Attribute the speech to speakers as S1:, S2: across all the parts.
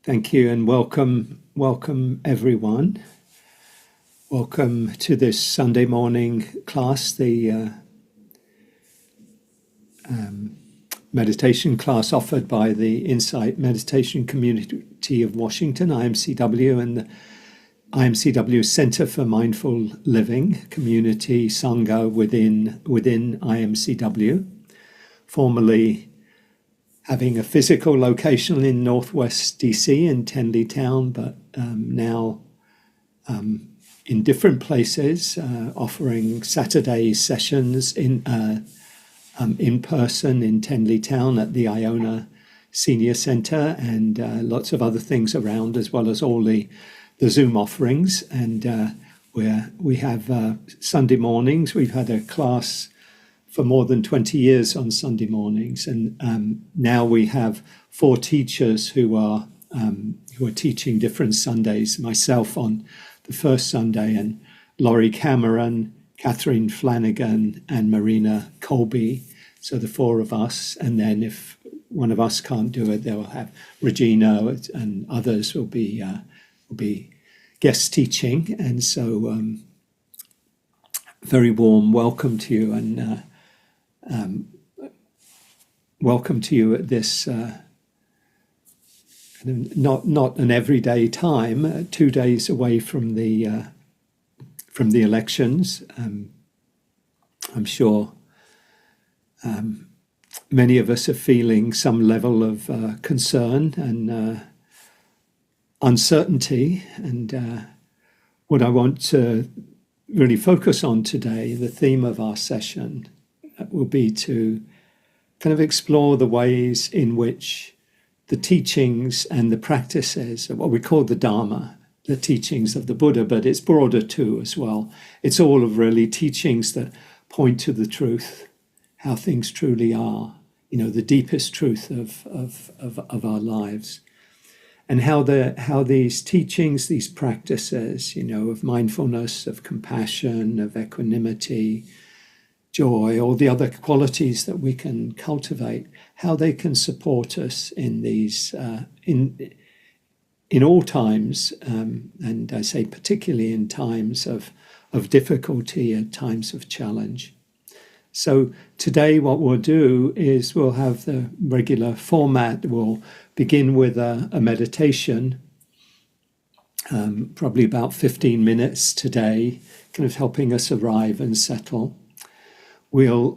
S1: Thank you, and welcome everyone. Welcome to this Sunday morning class, the meditation class offered by the Insight Meditation Community of Washington, IMCW, and the IMCW Center for Mindful Living Community Sangha within IMCW, formerly having a physical location in Northwest DC in Tenleytown, but now in different places, offering Saturday sessions in person in Tenleytown at the Iona Senior Center, and lots of other things around, as well as all the Zoom offerings. And we have Sunday mornings. We've had a class for more than 20 years on Sunday mornings, and now we have 4 teachers who are teaching different Sundays. Myself on the first Sunday, and Laurie Cameron, Catherine Flanagan, and Marina Colby. So the 4 of us, and then if one of us can't do it, they'll have Regina and others will be guest teaching. And so very warm welcome to you, and welcome to you at this not an everyday time, 2 days away from the elections. I'm sure many of us are feeling some level of concern and uncertainty, and what I want to really focus on today, the theme of our session, will be to kind of explore the ways in which the teachings and the practices of what we call the Dharma, the teachings of the Buddha, but it's broader too as well. It's all of really teachings that point to the truth, how things truly are, the deepest truth of our lives. And how these teachings, these practices, of mindfulness, of compassion, of equanimity, joy, all the other qualities that we can cultivate, how they can support us in these in all times, and I say particularly in times of difficulty and times of challenge. So today what we'll do is we'll have the regular format. We'll begin with a meditation, probably about 15 minutes today, kind of helping us arrive and settle. We'll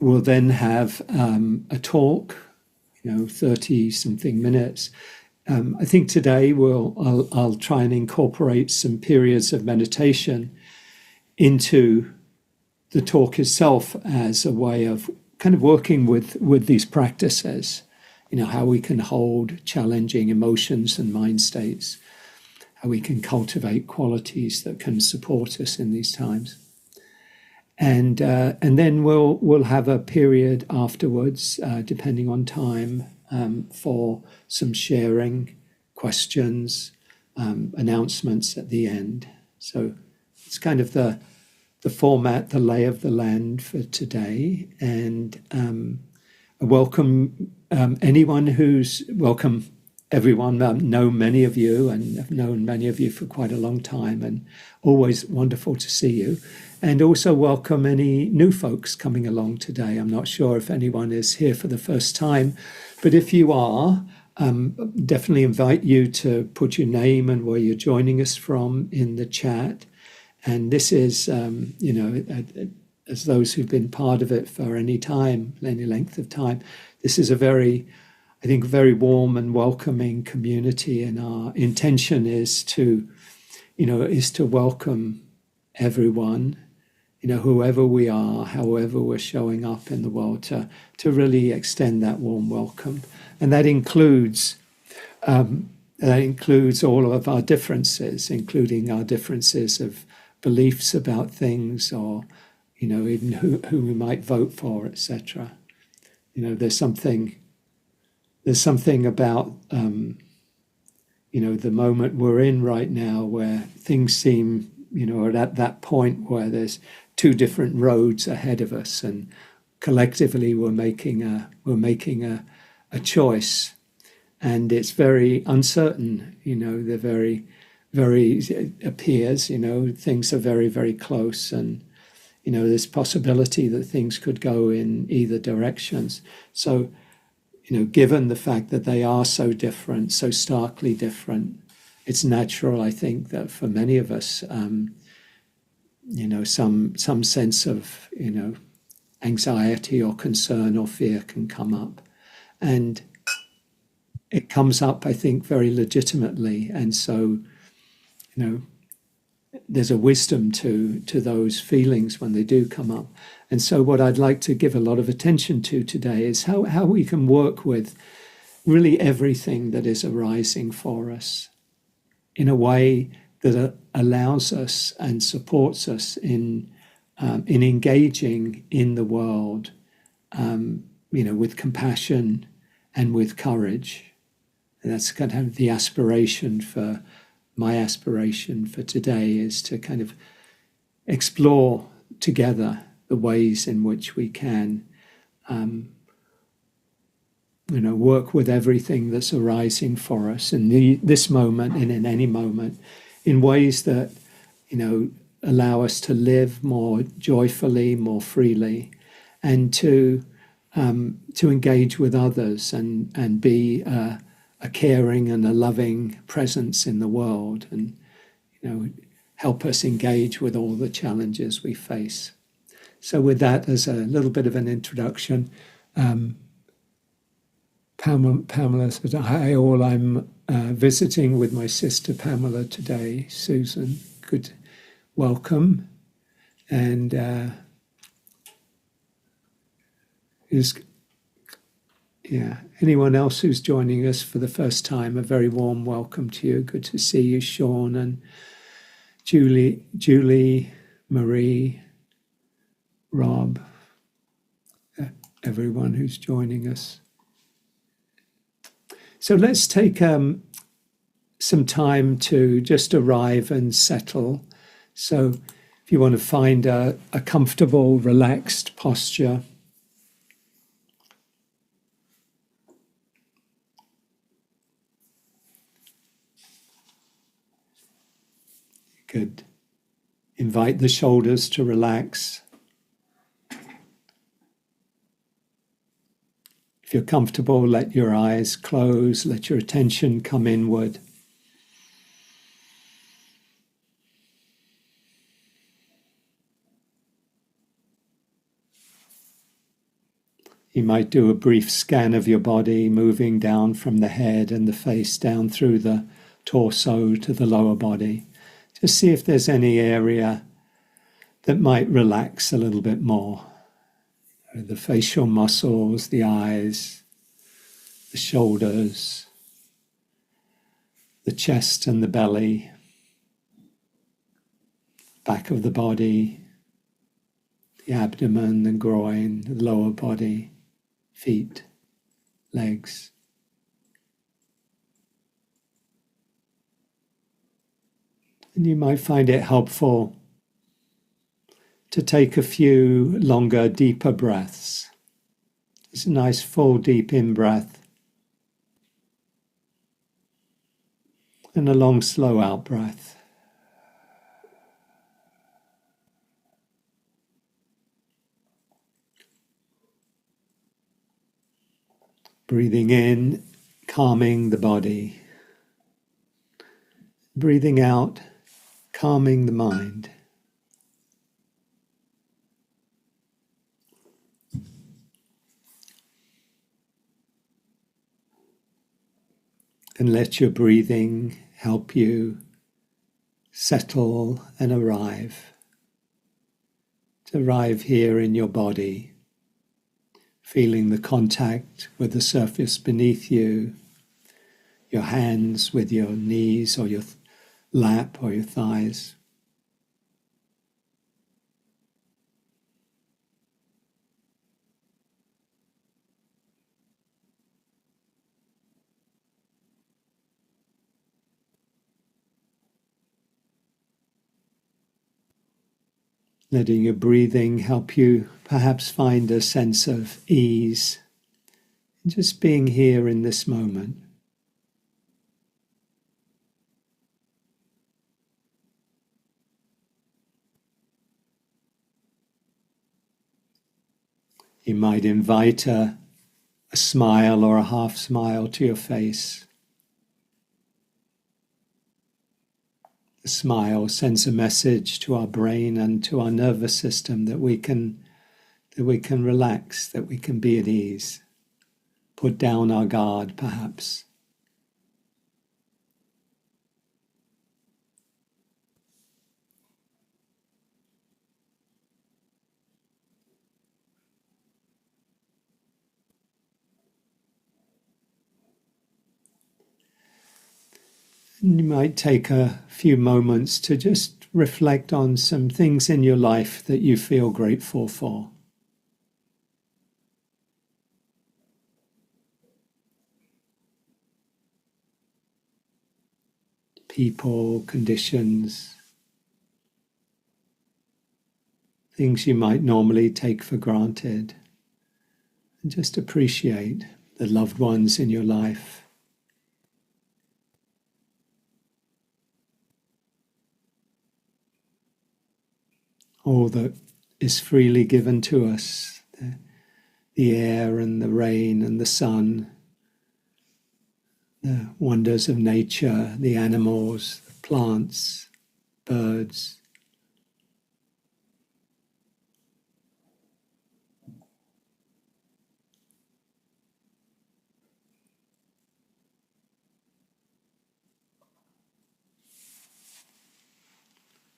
S1: then have a talk, 30 something minutes. I think today I'll try and incorporate some periods of meditation into the talk itself as a way of kind of working with these practices, how we can hold challenging emotions and mind states, how we can cultivate qualities that can support us in these times. And then we'll have a period afterwards, depending on time, for some sharing, questions, announcements at the end. So it's kind of the format, the lay of the land for today. And I welcome everyone. I know many of you, and I've known many of you for quite a long time, and always wonderful to see you. And also welcome any new folks coming along today. I'm not sure if anyone is here for the first time, but if you are, definitely invite you to put your name and where you're joining us from in the chat. And this is, as those who've been part of it for any time, any length of time, this is a very warm and welcoming community. And our intention is to welcome everyone, whoever we are, however we're showing up in the world, to really extend that warm welcome. And that includes all of our differences, including our differences of beliefs about things, or even who we might vote for, etc. There's something about the moment we're in right now, where things seem are at that point where there's 2 different roads ahead of us, and collectively we're making a choice and it's very uncertain. They're very, very, it appears, things are very, very close, and there's possibility that things could go in either directions. So, given the fact that they are so different, so starkly different, it's natural, I think, that for many of us, some sense of, anxiety or concern or fear can come up. And it comes up, I think, very legitimately. And so, there's a wisdom to those feelings when they do come up. And so what I'd like to give a lot of attention to today is how we can work with really everything that is arising for us in a way that allows us and supports us in engaging in the world, with compassion and with courage. And that's kind of the aspiration for my aspiration for today, is to kind of explore together the ways in which we can, work with everything that's arising for us in this moment and in any moment, in ways that, allow us to live more joyfully, more freely, and to engage with others and be a caring and a loving presence in the world, and help us engage with all the challenges we face. So with that as a little bit of an introduction, Pamela said, "Hi all, I'm visiting with my sister Pamela today." Susan, good, welcome. And anyone else who's joining us for the first time, a very warm welcome to you. Good to see you, Sean and Julie, Marie, Rob, everyone who's joining us. So let's take some time to just arrive and settle. So if you want to find a comfortable, relaxed posture, could invite the shoulders to relax. If you're comfortable, let your eyes close, let your attention come inward. You might do a brief scan of your body, moving down from the head and the face down through the torso to the lower body. Just see if there's any area that might relax a little bit more. The facial muscles, the eyes, the shoulders, the chest and the belly, back of the body, the abdomen, the groin, the lower body, feet, legs. And you might find it helpful to take a few longer, deeper breaths. It's a nice full, deep in-breath and a long, slow out-breath. Breathing in, calming the body. Breathing out, calming the mind. And let your breathing help you settle and arrive. To arrive here in your body, feeling the contact with the surface beneath you, your hands with your knees or your lap or your thighs. Letting your breathing help you perhaps find a sense of ease, and just being here in this moment. You might invite a smile or a half smile to your face. The smile sends a message to our brain and to our nervous system that we can relax, that we can be at ease, put down our guard perhaps. And you might take a few moments to just reflect on some things in your life that you feel grateful for. People, conditions, things you might normally take for granted. And just appreciate the loved ones in your life. All that is freely given to us, the air and the rain and the sun, the wonders of nature, the animals, the plants, birds.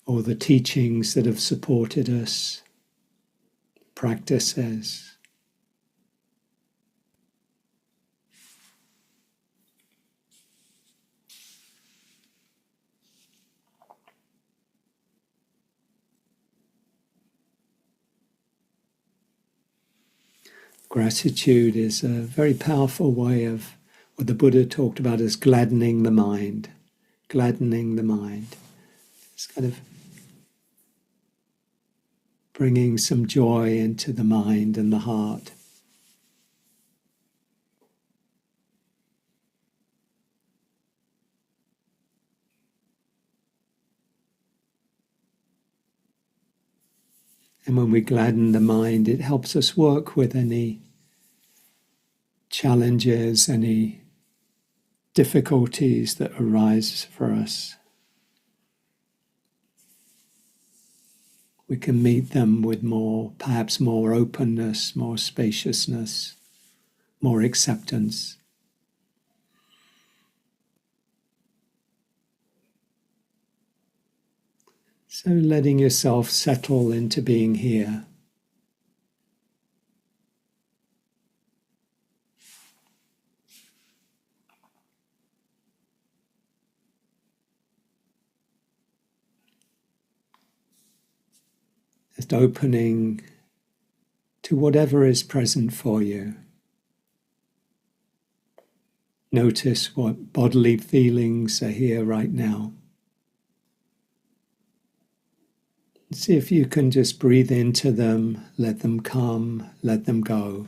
S1: All the teachings that have supported us, practices. Gratitude is a very powerful way of what the Buddha talked about as gladdening the mind. Gladdening the mind. It's kind of bringing some joy into the mind and the heart. And when we gladden the mind, it helps us work with any challenges, any difficulties that arise for us. We can meet them with perhaps more openness, more spaciousness, more acceptance. So letting yourself settle into being here. Just opening to whatever is present for you. Notice what bodily feelings are here right now. See if you can just breathe into them, let them come, let them go.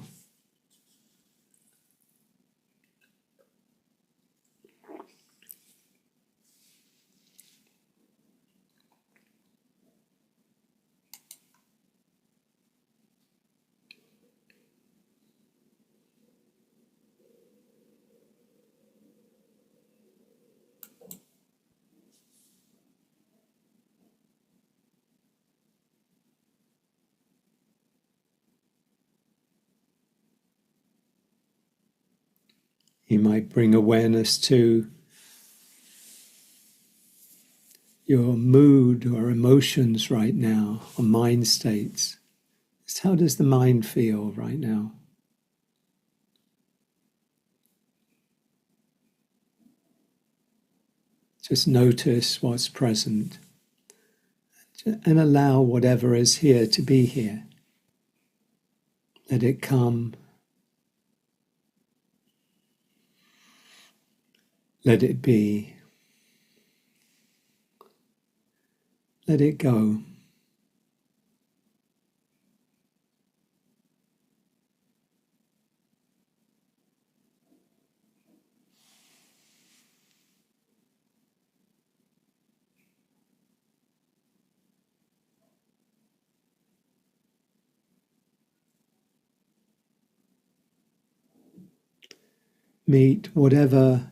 S1: You might bring awareness to your mood or emotions right now, or mind states. Just how does the mind feel right now? Just notice what's present and allow whatever is here to be here. Let it come. Let it be. Let it go. meet whatever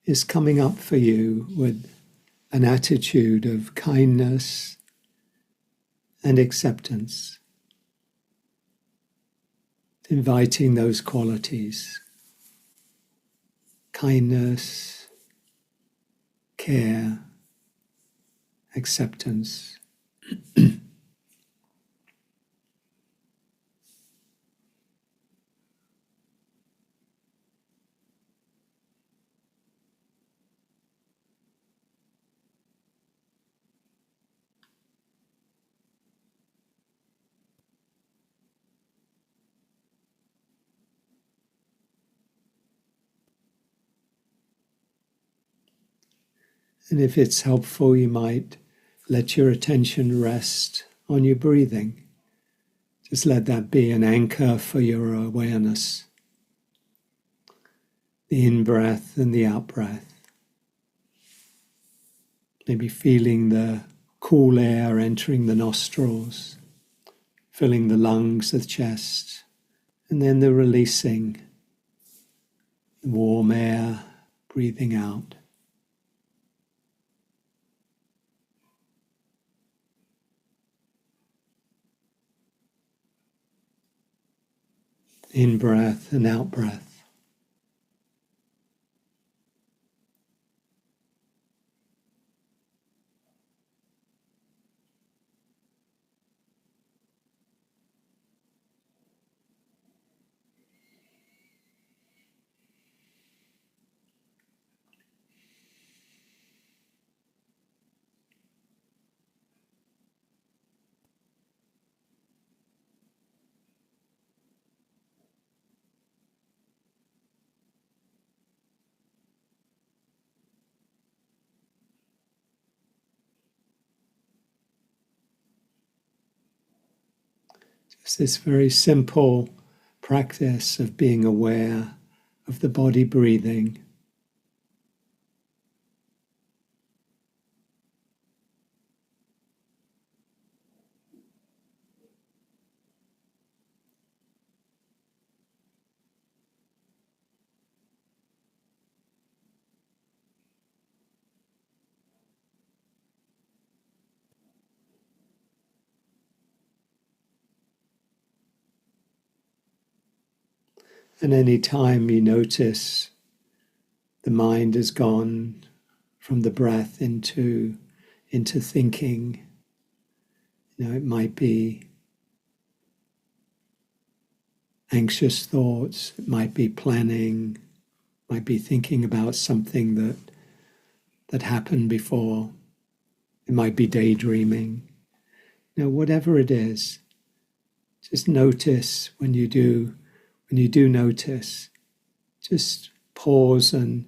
S1: is coming up for you with an attitude of kindness and acceptance, inviting those qualities: kindness, care, acceptance. And if it's helpful, you might let your attention rest on your breathing. Just let that be an anchor for your awareness. The in-breath and the out-breath. Maybe feeling the cool air entering the nostrils, filling the lungs, the chest, and then the releasing, the warm air, breathing out. In-breath and out-breath. It's this very simple practice of being aware of the body breathing. And any time you notice the mind has gone from the breath into thinking, it might be anxious thoughts, it might be planning, might be thinking about something that happened before, it might be daydreaming. Whatever it is, just notice when you do notice, just pause and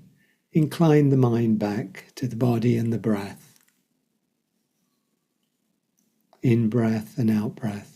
S1: incline the mind back to the body and the breath. In breath and out breath.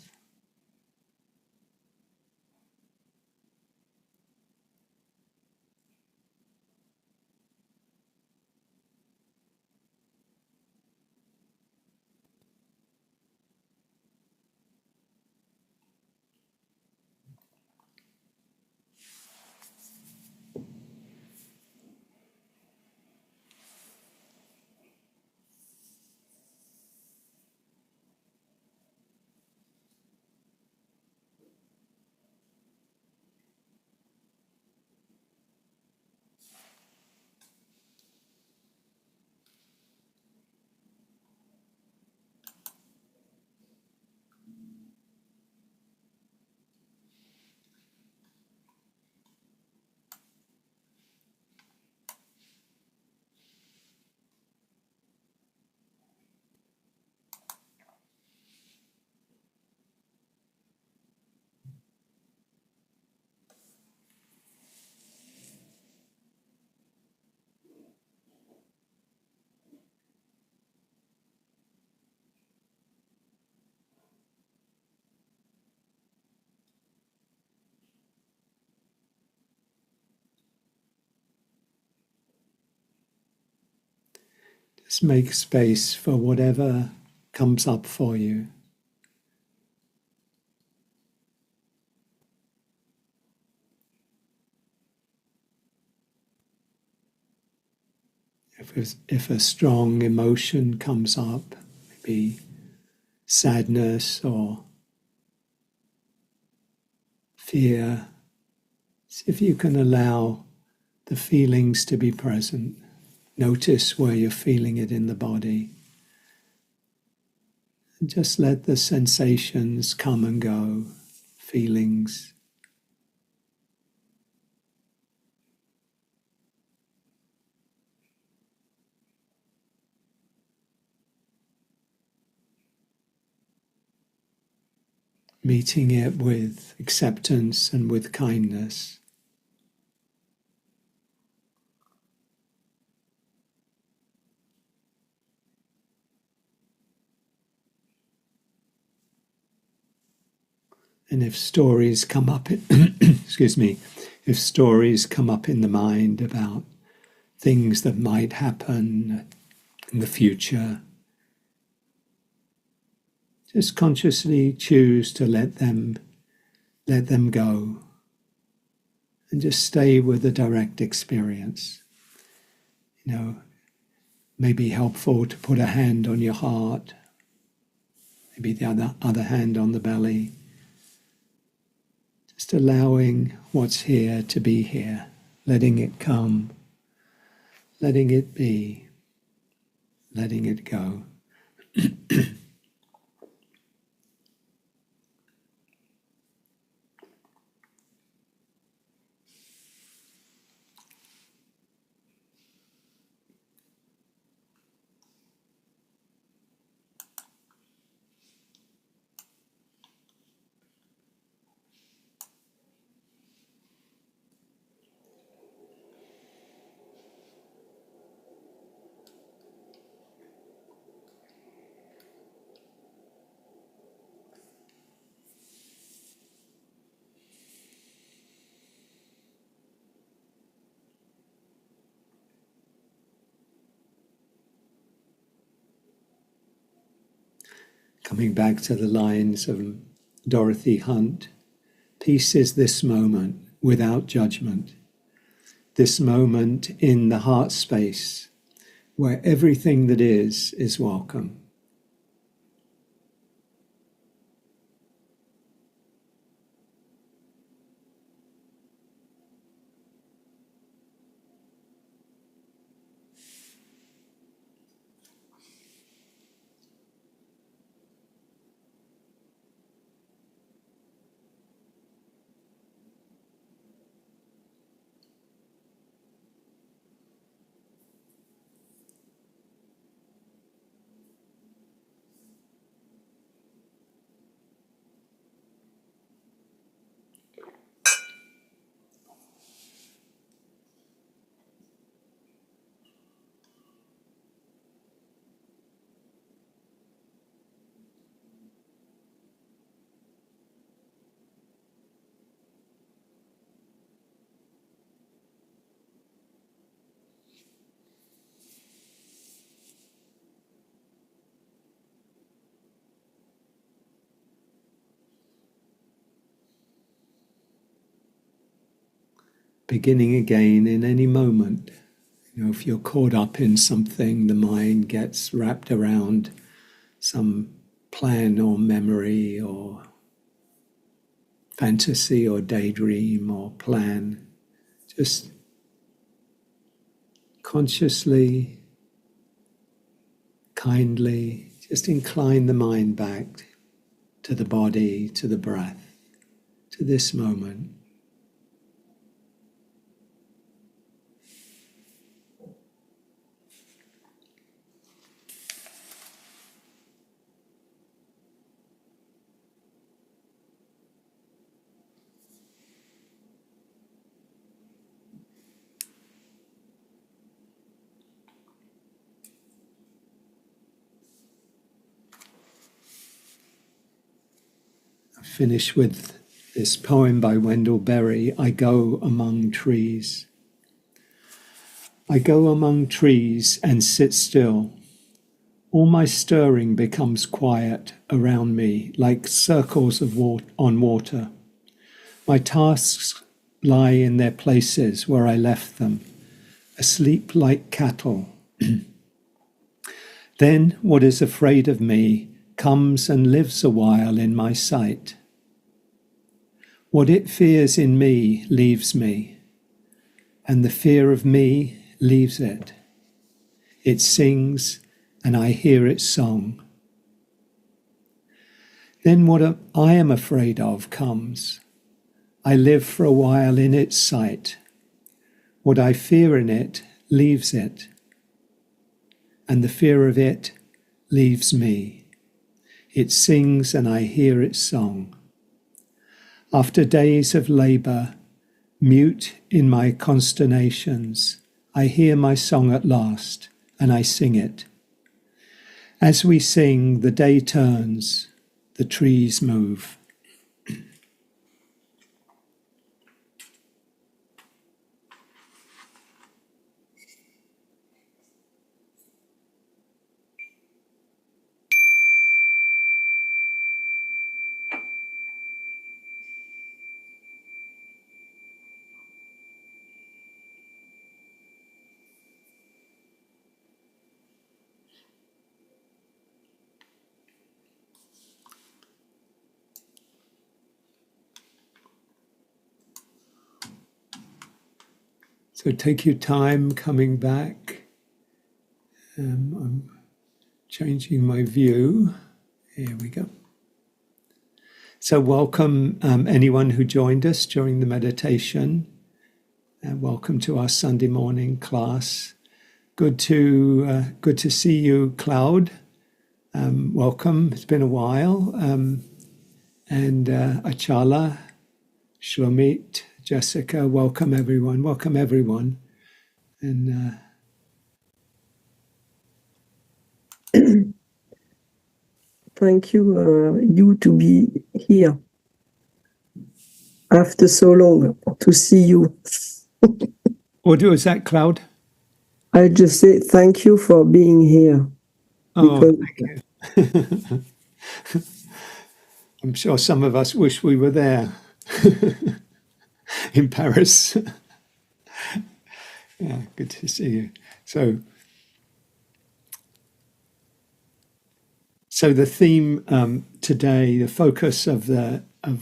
S1: Just make space for whatever comes up for you. if a strong emotion comes up, maybe sadness or fear, see if you can allow the feelings to be present. Notice where you're feeling it in the body. And just let the sensations come and go, feelings. Meeting it with acceptance and with kindness. And if stories come up, excuse me, if stories come up in the mind about things that might happen in the future, just consciously choose to let them go and just stay with the direct experience. You know, may be helpful to put a hand on your heart, maybe the other hand on the belly. Just allowing what's here to be here, letting it come, letting it be, letting it go. Coming back to the lines of Dorothy Hunt, peace is this moment without judgment, this moment in the heart space where everything that is welcome. Beginning again in any moment. You know, if you're caught up in something, the mind gets wrapped around some plan or memory or fantasy or daydream or plan. Just consciously, kindly, just incline the mind back to the body, to the breath, to this moment. Finish with this poem by Wendell Berry, I Go Among Trees. I go among trees and sit still. All my stirring becomes quiet around me, like circles of on water. My tasks lie in their places where I left them, asleep like cattle, Then what is afraid of me comes and lives a while in my sight. What it fears in me leaves me, and the fear of me leaves it. It sings, and I hear its song. Then what I am afraid of comes. I live for a while in its sight. What I fear in it leaves it, and the fear of it leaves me. It sings, and I hear its song. After days of labour, mute in my consternations, I hear my song at last, and I sing it. As we sing, the day turns, the trees move. So take your time coming back. I'm changing my view. Here we go. So welcome anyone who joined us during the meditation. Welcome to our Sunday morning class. Good to see you, Cloud. Welcome. It's been a while. And Achala, Shlomit, Jessica, welcome everyone. Welcome everyone. And
S2: thank you to be here after so long, to see you.
S1: What was that, Cloud?
S2: I just say thank you for being here.
S1: Oh, thank you. I'm sure some of us wish we were there in Paris. Yeah, good to see you. So the theme today, the focus of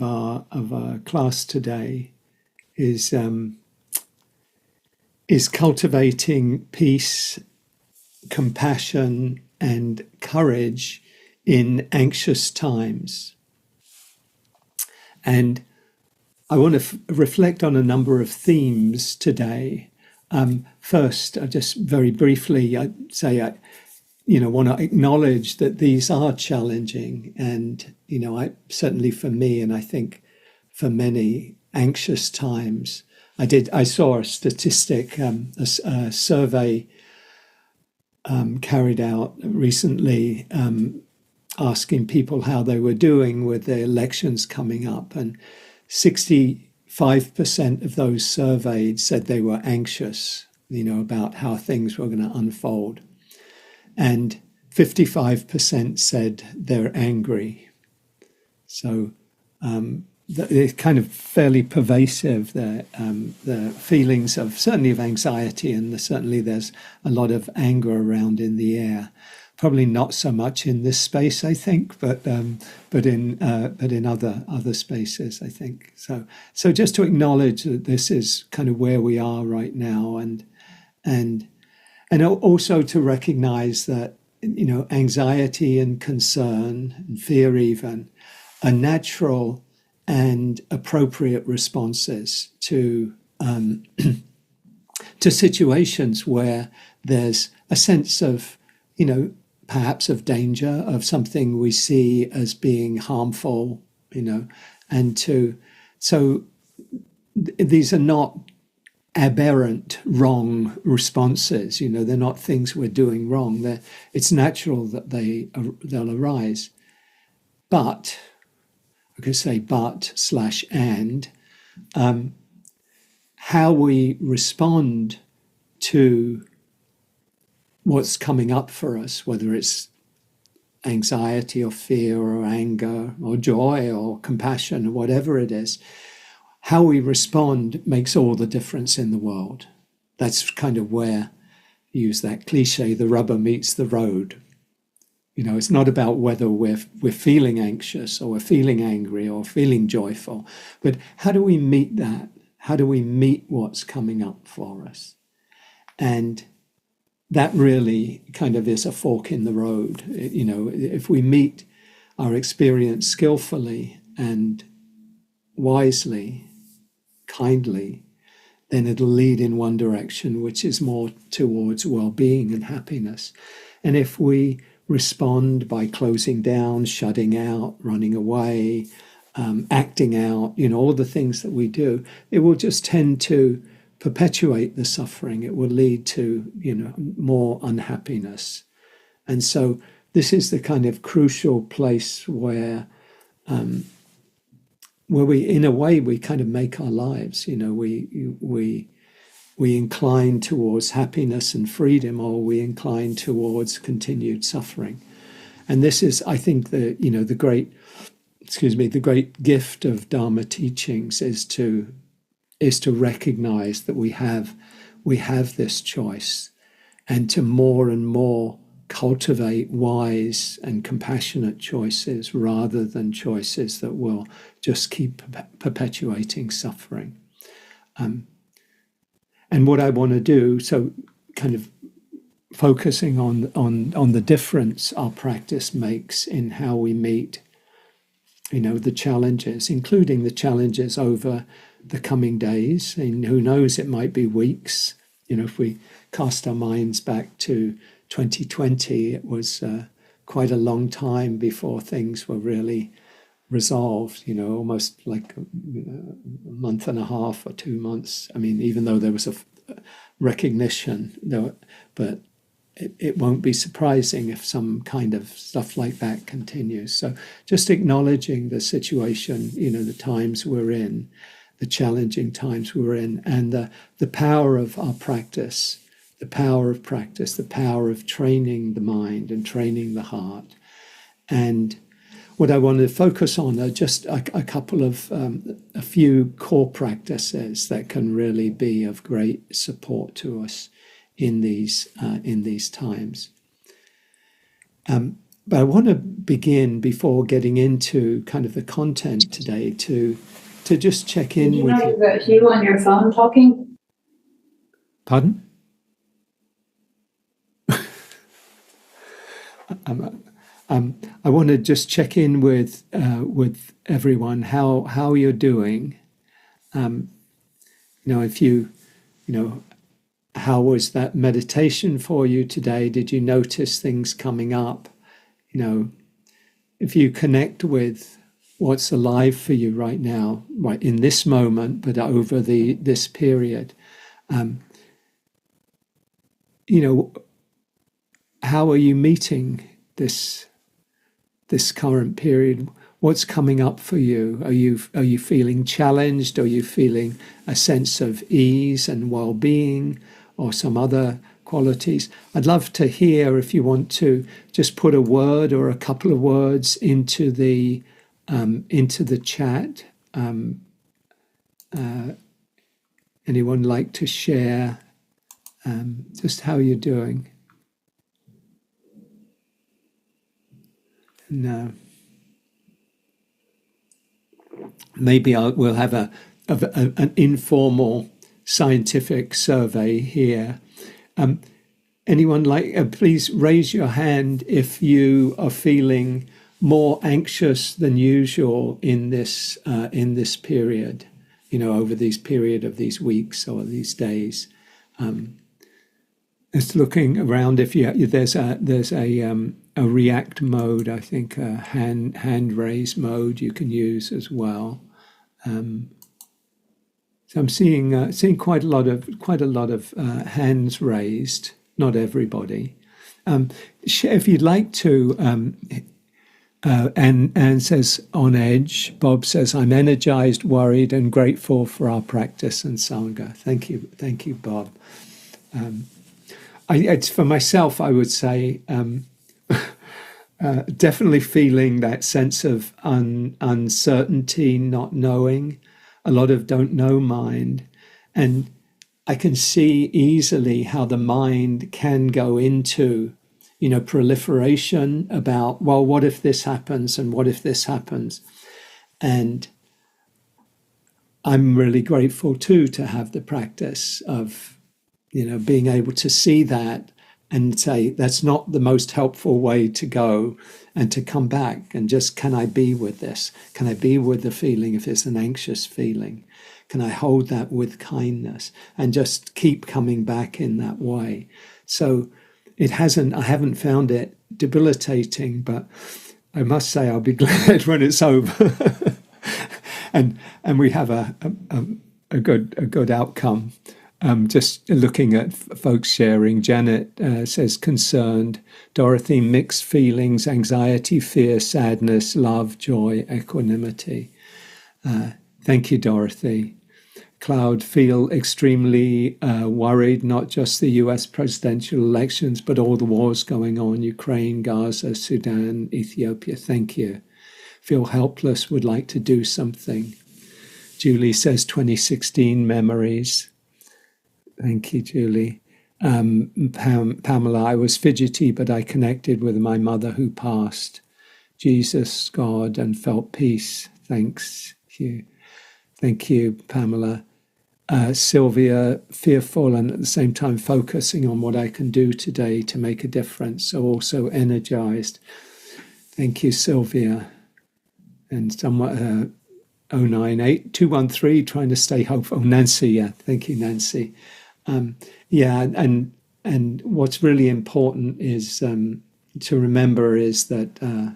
S1: our class today is cultivating peace, compassion, and courage in anxious times. And I want to reflect on a number of themes today. First, I just very briefly, I'd say I want to acknowledge that these are challenging, and I certainly for me, and I think for many, anxious times. I saw a statistic, a survey carried out recently, asking people how they were doing with the elections coming up, and 65% of those surveyed said they were anxious, about how things were going to unfold. And 55% said they're angry. So it's kind of fairly pervasive, the feelings of certainly of anxiety, and certainly there's a lot of anger around in the air. Probably not so much in this space, I think, but in other spaces, I think. So just to acknowledge that this is kind of where we are right now, and also to recognize that anxiety and concern and fear even are natural and appropriate responses to situations where there's a sense of perhaps of danger, of something we see as being harmful, so these are not aberrant, wrong responses. They're not things we're doing wrong. It's natural that they'll arise. But, I could say but/and, how we respond to what's coming up for us, whether it's anxiety or fear or anger or joy or compassion or whatever it is, how we respond makes all the difference in the world. That's kind of where use that cliche, the rubber meets the road. It's not about whether we're feeling anxious or we're feeling angry or feeling joyful, but how do we meet that? How do we meet what's coming up for us? And that really kind of is a fork in the road. If we meet our experience skillfully and wisely, kindly, then it'll lead in one direction, which is more towards well-being and happiness. And if we respond by closing down, shutting out, running away, acting out, all the things that we do, it will just tend to perpetuate the suffering. It will lead to, more unhappiness. And so this is the kind of crucial place where we, in a way, we kind of make our lives. We incline towards happiness and freedom, or we incline towards continued suffering. And this is, I think, the great gift of Dharma teachings is to recognize that we have this choice, and to more and more cultivate wise and compassionate choices rather than choices that will just keep perpetuating suffering. And what I want to do, so kind of focusing on the difference our practice makes in how we meet, the challenges, including the challenges over the coming days. And who knows, it might be weeks. If we cast our minds back to 2020, it was quite a long time before things were really resolved, almost like a month and a half or 2 months. I mean, even though there was a recognition, but it won't be surprising if some kind of stuff like that continues. So just acknowledging the situation, the times we're in, the challenging times we're in, and the power of our practice, the power of training the mind and training the heart. And what I want to focus on are just a couple of a few core practices that can really be of great support to us in these times. But I want to begin, before getting into kind of the content today, to just check in with you.
S3: Did you know that Hugh on your phone talking?
S1: Pardon? I want to just check in with everyone, how you're doing. If how was that meditation for you today? Did you notice things coming up? If you connect with what's alive for you right now, right in this moment, but over this period, how are you meeting this current period? What's coming up for you? Are you feeling challenged? Are you feeling a sense of ease and well-being, or some other qualities? I'd love to hear, if you want to just put a word or a couple of words into the chat. Anyone like to share just how you're doing? No. Maybe we'll have an informal scientific survey here. Anyone please raise your hand if you are feeling more anxious than usual in this period, over this period of these weeks or these days. Just looking around, if there's a react mode, I think a hand raise mode you can use as well. So I'm seeing quite a lot of hands raised. Not everybody. If you'd like to, Anne says on edge. Bob says, I'm energized, worried, and grateful for our practice and Sangha. Thank you, Bob. It's for myself, I would say, definitely feeling that sense of uncertainty, not knowing, a lot of don't know mind. And I can see easily how the mind can go into, proliferation about, well, what if this happens and what if this happens? And I'm really grateful too to have the practice of, being able to see that and say, that's not the most helpful way to go, and to come back and just, can I be with this? Can I be with the feeling if it's an anxious feeling? Can I hold that with kindness and just keep coming back in that way? So I haven't found it debilitating, but I must say I'll be glad when it's over. and we have a good outcome. Just looking at folks sharing, Janet says concerned, Dorothy mixed feelings, anxiety, fear, sadness, love, joy, equanimity. Thank you, Dorothy. Cloud, feel extremely worried, not just the US presidential elections, but all the wars going on, Ukraine, Gaza, Sudan, Ethiopia. Thank you. Feel helpless, would like to do something. Julie says 2016 memories. Thank you, Julie. Pamela, I was fidgety, but I connected with my mother who passed. Jesus, God, and felt peace. Thanks, Hugh. Thank you, Pamela. Sylvia, fearful and at the same time focusing on what I can do today to make a difference. So also energized. Thank you, Sylvia. And somewhat 098213, trying to stay hopeful. Oh, Nancy, yeah. Thank you, Nancy. And what's really important is to remember is that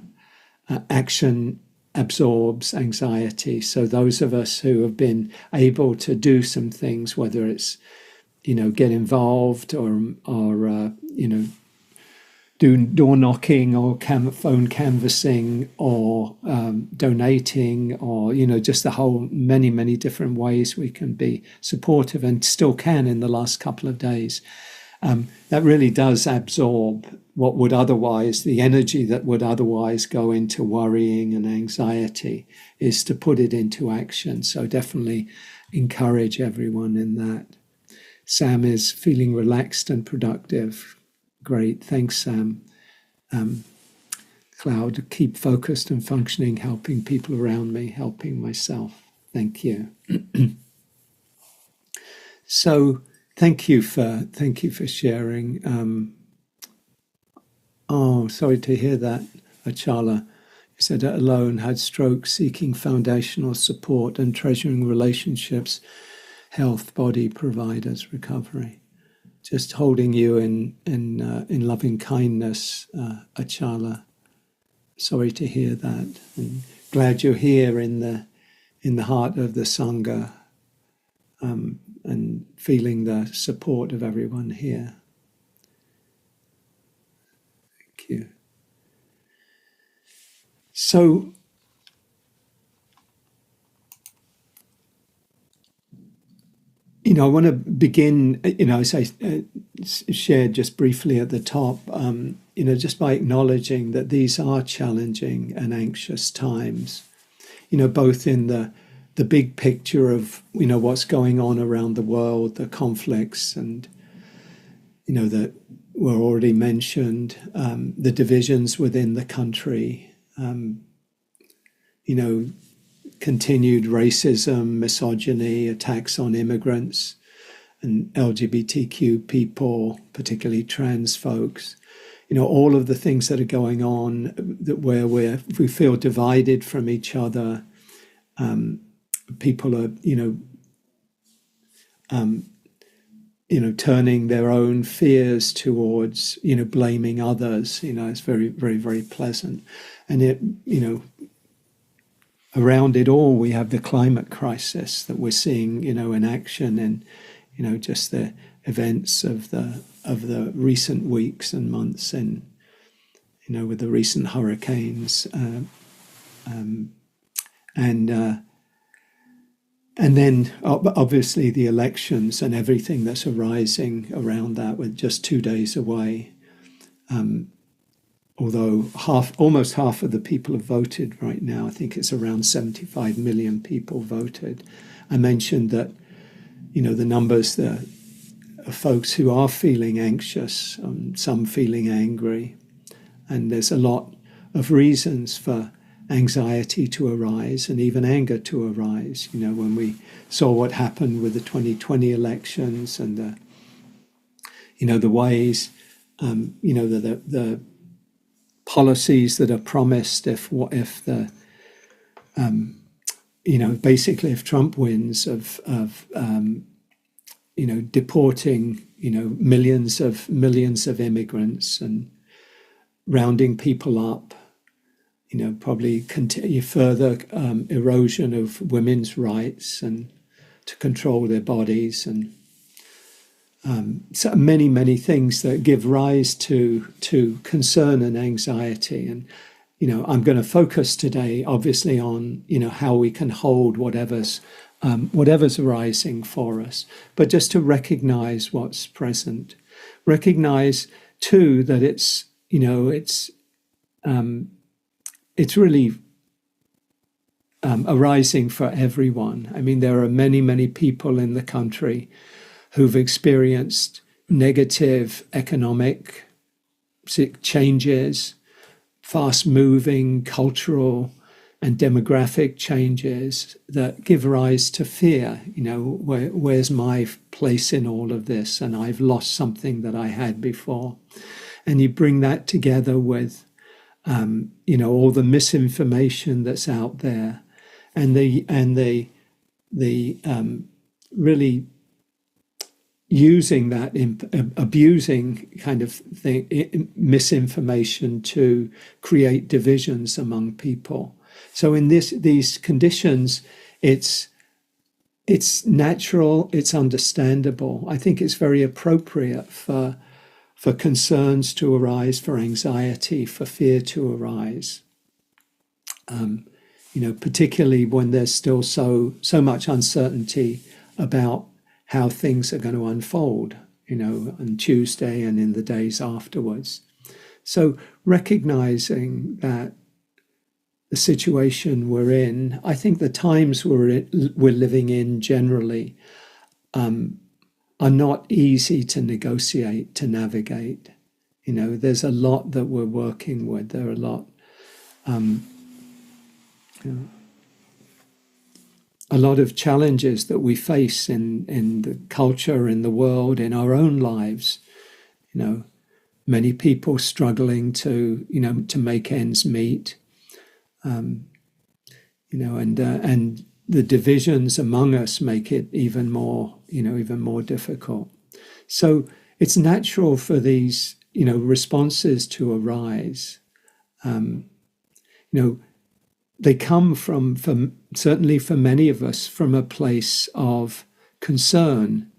S1: action absorbs anxiety. So those of us who have been able to do some things, whether it's, get involved or do door knocking or phone canvassing or donating or, just the whole many different ways we can be supportive and still can in the last couple of days. That really does absorb what would otherwise, the energy that would otherwise go into worrying and anxiety is to put it into action. So definitely encourage everyone in that. Sam is feeling relaxed and productive. Great. Thanks, Sam. Cloud, keep focused and functioning, helping people around me, helping myself. Thank you. So thank you for sharing. Sorry to hear that, Achala. You said alone, had stroke, seeking foundational support and treasuring relationships, health, body, providers, recovery. Just holding you in loving kindness, Achala. Sorry to hear that, and glad you're here in the heart of the Sangha, and feeling the support of everyone here. Thank you. So, I want to begin, as I shared just briefly at the top, just by acknowledging that these are challenging and anxious times, both in the big picture of, what's going on around the world, the conflicts and, that were already mentioned, the divisions within the country, continued racism, misogyny, attacks on immigrants and LGBTQ people, particularly trans folks, all of the things that are going on where we feel divided from each other. People are, turning their own fears towards, blaming others. It's very, very, very pleasant. And it, around it all, we have the climate crisis that we're seeing, in action, and just the events of the recent weeks and months, and with the recent hurricanes, and then obviously the elections and everything that's arising around that, with just 2 days away. Although almost half of the people have voted right now. I think it's around 75 million people voted. I mentioned that, the numbers, the folks who are feeling anxious, some feeling angry. And there's a lot of reasons for anxiety to arise and even anger to arise. When we saw what happened with the 2020 elections and the ways, the policies that are promised if basically if Trump wins of deporting millions of immigrants and rounding people up, probably continue further erosion of women's rights and to control their bodies, and so many things that give rise to concern and anxiety. And I'm going to focus today, obviously, on how we can hold whatever's arising for us, but just to recognize what's present, recognize too that it's really arising for everyone. I mean, there are many people in the country who've experienced negative economic changes, fast-moving cultural and demographic changes that give rise to fear. Where's my place in all of this? And I've lost something that I had before. And you bring that together with all the misinformation that's out there, and the really using that, abusing kind of thing, misinformation to create divisions among people. So in these conditions, it's natural, it's understandable. I think it's very appropriate for concerns to arise, for anxiety, for fear to arise. Particularly when there's still so much uncertainty about how things are going to unfold, on Tuesday and in the days afterwards. So recognizing that the situation we're in, I think the times we're living in generally are not easy to negotiate, to navigate. There's a lot that we're working with. There are a lot, a lot of challenges that we face in the culture, in the world, in our own lives. Many people struggling to make ends meet. And the divisions among us make it even more difficult. So it's natural for these, responses to arise. They come from certainly for many of us, from a place of concern,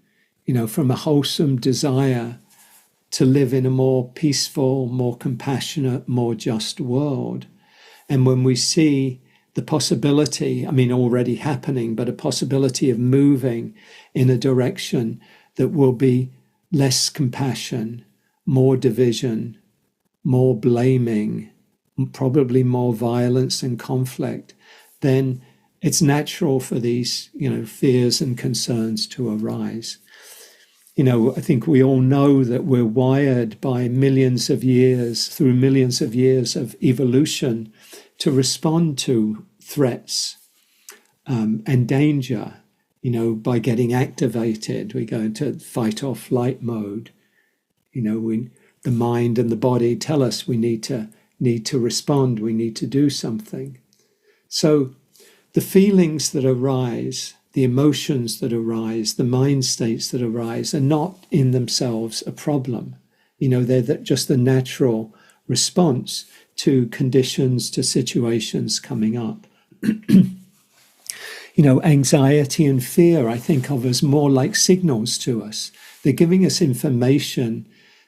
S1: from a wholesome desire to live in a more peaceful, more compassionate, more just world. And when we see the possibility, already happening, but a possibility of moving in a direction that will be less compassion, more division, more blaming, probably more violence and conflict, then it's natural for these, fears and concerns to arise. I think we all know that we're wired by millions of years of evolution to respond to threats and danger, by getting activated. We go into fight or flight mode. The mind and the body tell us we need to respond, we need to do something. So the feelings that arise, the emotions that arise, the mind states that arise are not in themselves a problem. They're just the natural response to conditions, to situations coming up. Anxiety and fear, I think of as more like signals to us. They're giving us information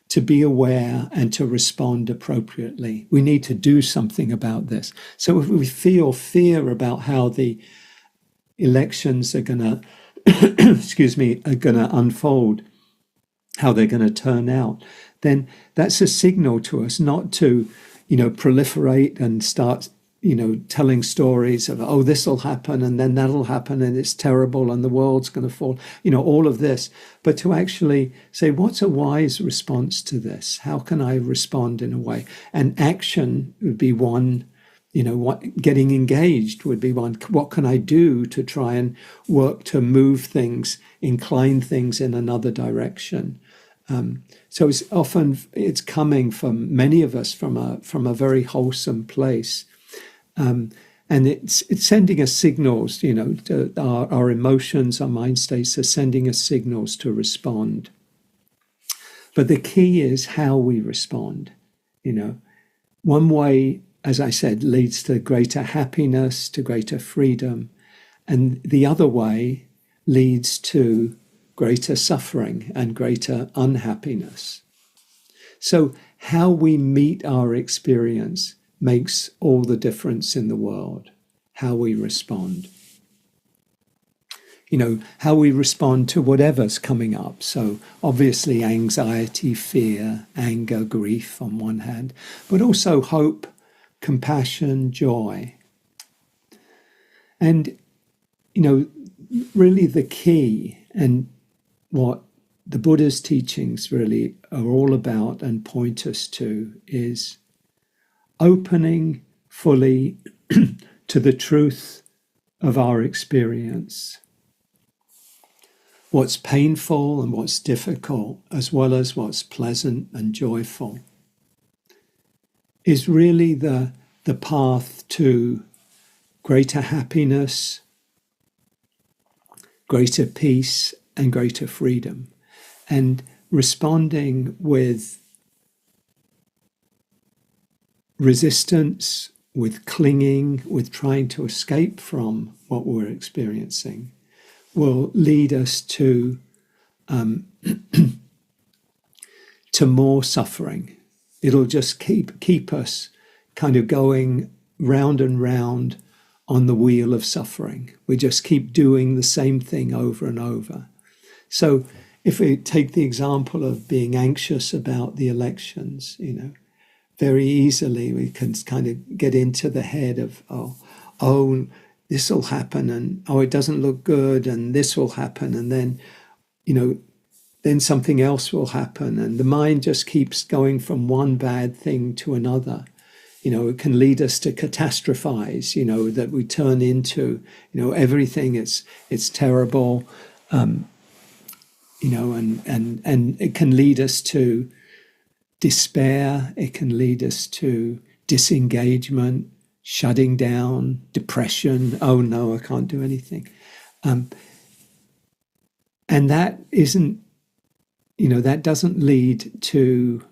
S1: to be aware and to respond appropriately. We need to do something about this. So if we feel fear about how the elections are going to, unfold, how they're going to turn out, then that's a signal to us not to, proliferate and start, telling stories of, oh, this will happen and then that'll happen and it's terrible and the world's going to fall, all of this. But to actually say, what's a wise response to this? How can I respond in a way? And action would be one, getting engaged would be one. What can I do to try and work to move things, incline things in another direction? So it's coming from many of us from a very wholesome place. And it's sending us signals, to our emotions, our mind states are sending us signals to respond. But the key is how we respond. One way, as I said, leads to greater happiness, to greater freedom. And the other way leads to greater suffering and greater unhappiness. So how we meet our experience makes all the difference in the world, how we respond. How we respond to whatever's coming up. So obviously anxiety, fear, anger, grief on one hand, but also hope, compassion, joy. And, really the key and what the Buddha's teachings really are all about and point us to is opening fully to the truth of our experience. What's painful and what's difficult, as well as what's pleasant and joyful, is really the path to greater happiness, greater peace, and greater freedom. And responding with resistance, with clinging, with trying to escape from what we're experiencing, will lead us to more suffering. It'll just keep us kind of going round and round on the wheel of suffering. We just keep doing the same thing over and over. So if we take the example of being anxious about the elections, very easily we can kind of get into the head of, oh, this will happen, and oh, it doesn't look good, and this will happen, and then, then something else will happen, and the mind just keeps going from one bad thing to another. It can lead us to catastrophize, that we turn into, everything it's terrible, and it can lead us to despair. It can lead us to disengagement, shutting down, depression. Oh no, I can't do anything. And that isn't, that doesn't lead to,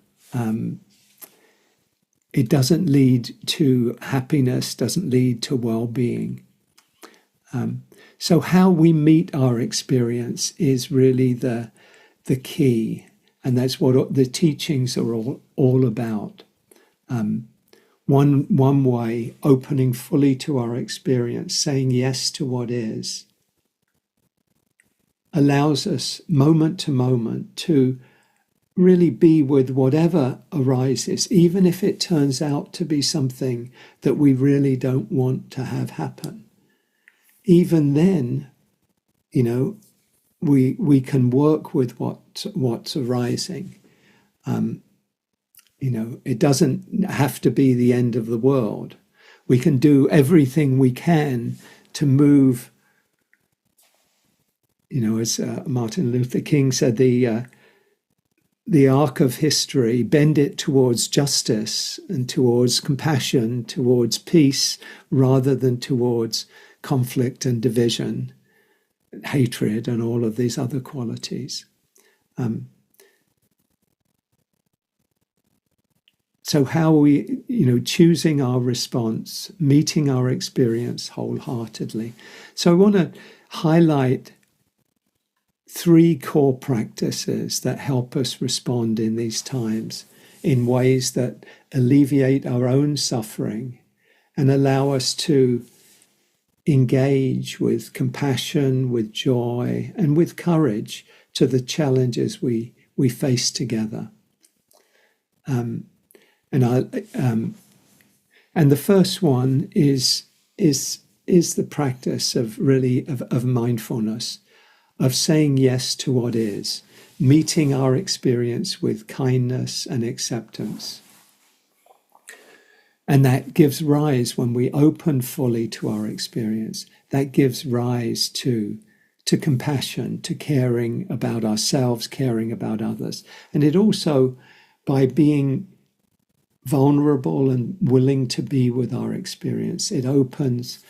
S1: it doesn't lead to happiness, doesn't lead to well-being. So how we meet our experience is really the key. And that's what the teachings are all about. One way, opening fully to our experience, saying yes to what is, allows us moment to moment to really be with whatever arises, even if it turns out to be something that we really don't want to have happen. Even then, we can work with what's arising. It doesn't have to be the end of the world. We can do everything we can to move, as Martin Luther King said, the arc of history, bend it towards justice and towards compassion, towards peace, rather than towards conflict and division, hatred, and all of these other qualities. So how we, choosing our response, meeting our experience wholeheartedly. So I want to highlight 3 core practices that help us respond in these times in ways that alleviate our own suffering and allow us to engage with compassion, with joy, and with courage to the challenges we face together. And And the first one is the practice of really of mindfulness, of saying yes to what is, meeting our experience with kindness and acceptance. And that gives rise, when we open fully to our experience, that gives rise to compassion, to caring about ourselves, caring about others. And it also, by being vulnerable and willing to be with our experience, it opens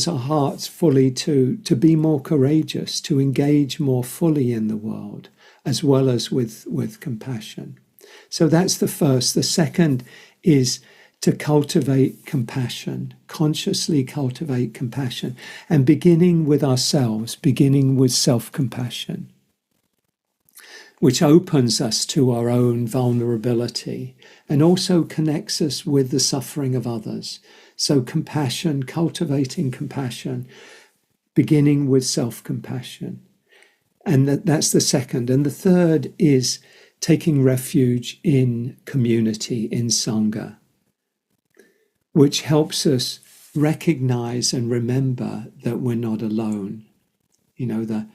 S1: our hearts fully to be more courageous, to engage more fully in the world, as well as with compassion. So that's the first. The second is to cultivate compassion, consciously cultivate compassion, and beginning with ourselves, beginning with self-compassion, which opens us to our own vulnerability and also connects us with the suffering of others. So compassion, cultivating compassion, beginning with self-compassion. And that's the second. And the third is taking refuge in community, in Sangha, which helps us recognize and remember that we're not alone. You know, the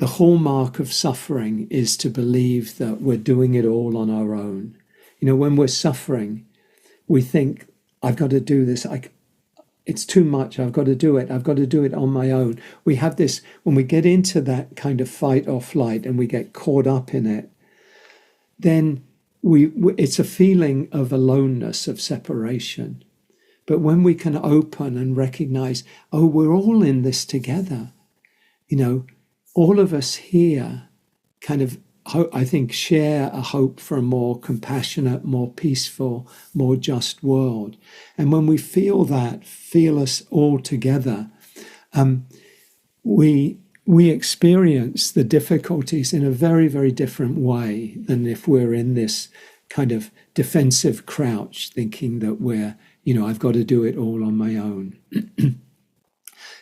S1: hallmark of suffering is to believe that we're doing it all on our own. You know, when we're suffering, we think, I've got to do this. It's too much. I've got to do it. I've got to do it on my own. We have this, when we get into that kind of fight or flight and we get caught up in it, then it's a feeling of aloneness, of separation. But when we can open and recognize, oh, we're all in this together, you know, all of us here kind of, I think, share a hope for a more compassionate, more peaceful, more just world. And when we feel us all together, we experience the difficulties in a very, very different way than if we're in this kind of defensive crouch, thinking that we're, you know, I've got to do it all on my own.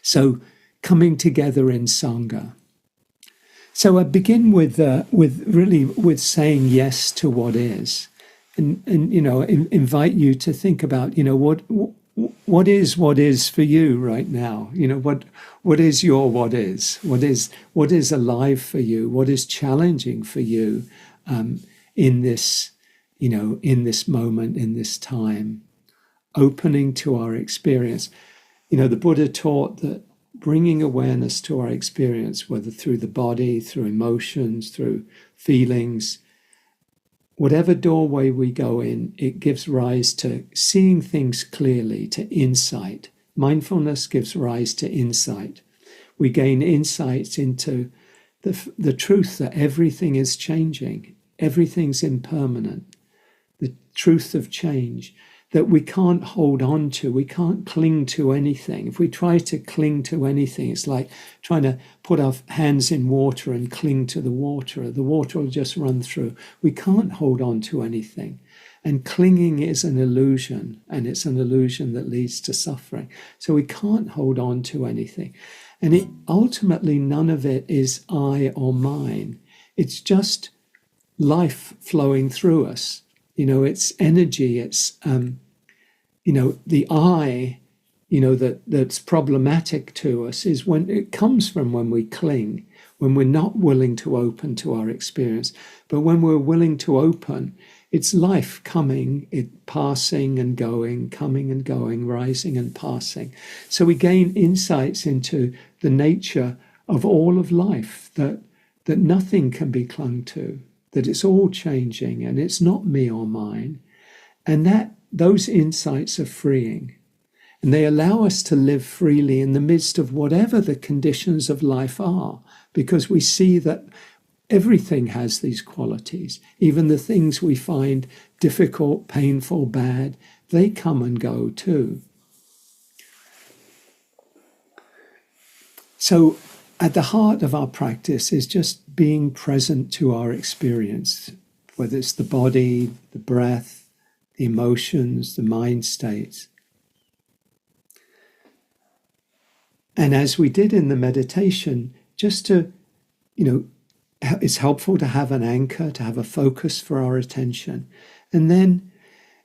S1: So coming together in Sangha. So I begin with saying yes to what is, and you know, invite you to think about, you know, what is for you right now. You know, what is your what is alive for you, what is challenging for you in this, you know, in this moment, in this time, opening to our experience. You know, the Buddha taught that bringing awareness to our experience, whether through the body, through emotions, through feelings, whatever doorway we go in, it gives rise to seeing things clearly, to insight. Mindfulness gives rise to insight. We gain insights into the truth that everything is changing, everything's impermanent, the truth of change, that we can't hold on to, we can't cling to anything. If we try to cling to anything, it's like trying to put our hands in water and cling to the water. The water will just run through. We can't hold on to anything. And clinging is an illusion, and it's an illusion that leads to suffering. So we can't hold on to anything. And ultimately, none of it is I or mine. It's just life flowing through us. You know, it's energy, it's you know, the I, you know, that's problematic to us is when it comes from when we cling, when we're not willing to open to our experience. But when we're willing to open, it's life coming, it passing and going, coming and going, rising and passing. So we gain insights into the nature of all of life, that nothing can be clung to, that it's all changing and it's not me or mine. And those insights are freeing, and they allow us to live freely in the midst of whatever the conditions of life are, because we see that everything has these qualities. Even the things we find difficult, painful, bad, they come and go too. So at the heart of our practice is just being present to our experience, whether it's the body, the breath, the emotions, the mind states. And as we did in the meditation, just to, you know, it's helpful to have an anchor, to have a focus for our attention. And then,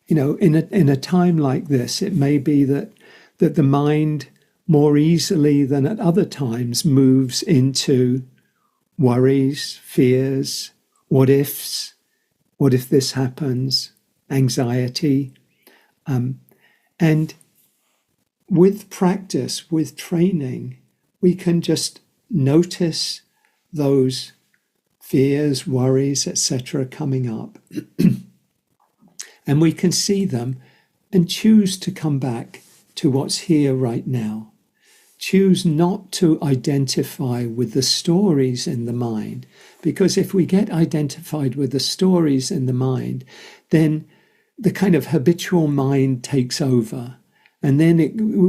S1: in a time like this, it may be that the mind more easily than at other times moves into worries, fears, what ifs, what if this happens, anxiety. And with practice, with training, we can just notice those fears, worries, etc. coming up. And we can see them and choose to come back to what's here right now. Choose not to identify with the stories in the mind, because if we get identified with the stories in the mind, then the kind of habitual mind takes over. And then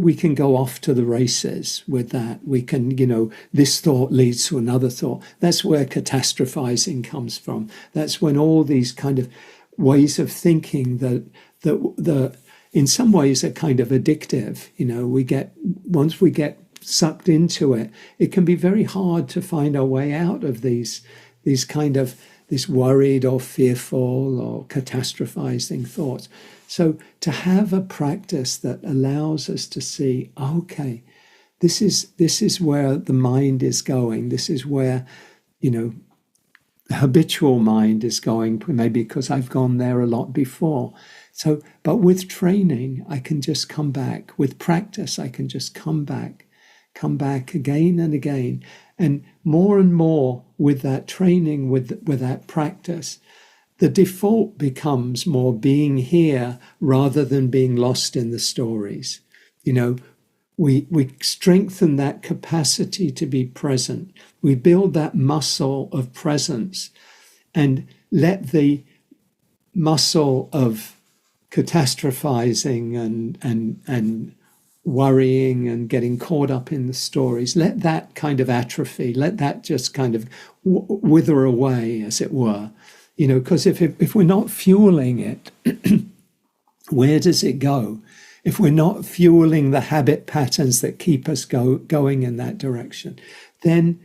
S1: we can go off to the races with that. We can, this thought leads to another thought. That's where catastrophizing comes from. That's when all these kind of ways of thinking that in some ways are kind of addictive. Once we get sucked into it, it can be very hard to find our way out of these kind of this worried or fearful or catastrophizing thoughts. So to have a practice that allows us to see, okay, this is where the mind is going. This is where, the habitual mind is going, maybe because I've gone there a lot before. So, but with training, I can just come back. With practice, I can just come back again and again. And more with that training, with that practice, the default becomes more being here rather than being lost in the stories. We strengthen that capacity to be present. We build that muscle of presence and let the muscle of catastrophizing and worrying and getting caught up in the stories, let that kind of atrophy, let that just kind of wither away, as it were. Because if we're not fueling it, where does it go? If we're not fueling the habit patterns that keep us going in that direction, then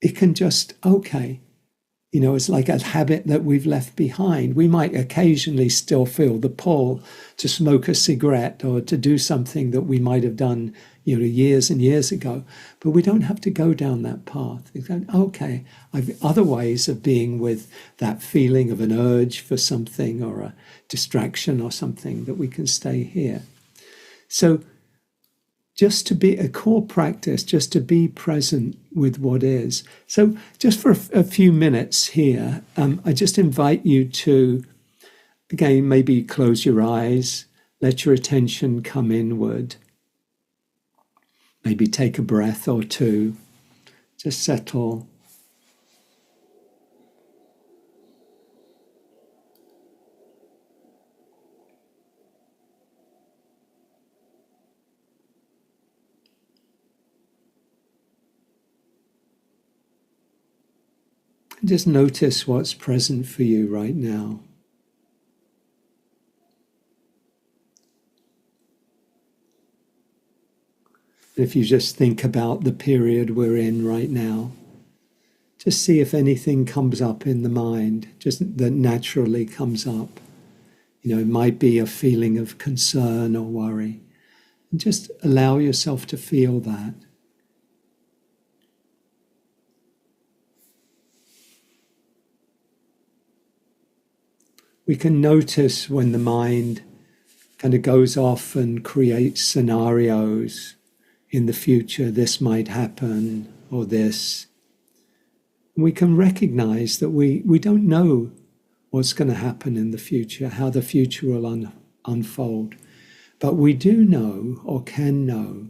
S1: it can just, it's like a habit that we've left behind. We might occasionally still feel the pull to smoke a cigarette or to do something that we might have done, years and years ago. But we don't have to go down that path. I've other ways of being with that feeling of an urge for something or a distraction or something that we can stay here. So just to be a core practice, just to be present with what is. So just for a few minutes here, I just invite you to, again, maybe close your eyes, let your attention come inward. Maybe take a breath or two, just settle. Just notice what's present for you right now. If you just think about the period we're in right now, just see if anything comes up in the mind, just that naturally comes up. It might be a feeling of concern or worry. And just allow yourself to feel that. We can notice when the mind kind of goes off and creates scenarios in the future, this might happen or this. We can recognize that we don't know what's going to happen in the future, how the future will unfold. But we do know or can know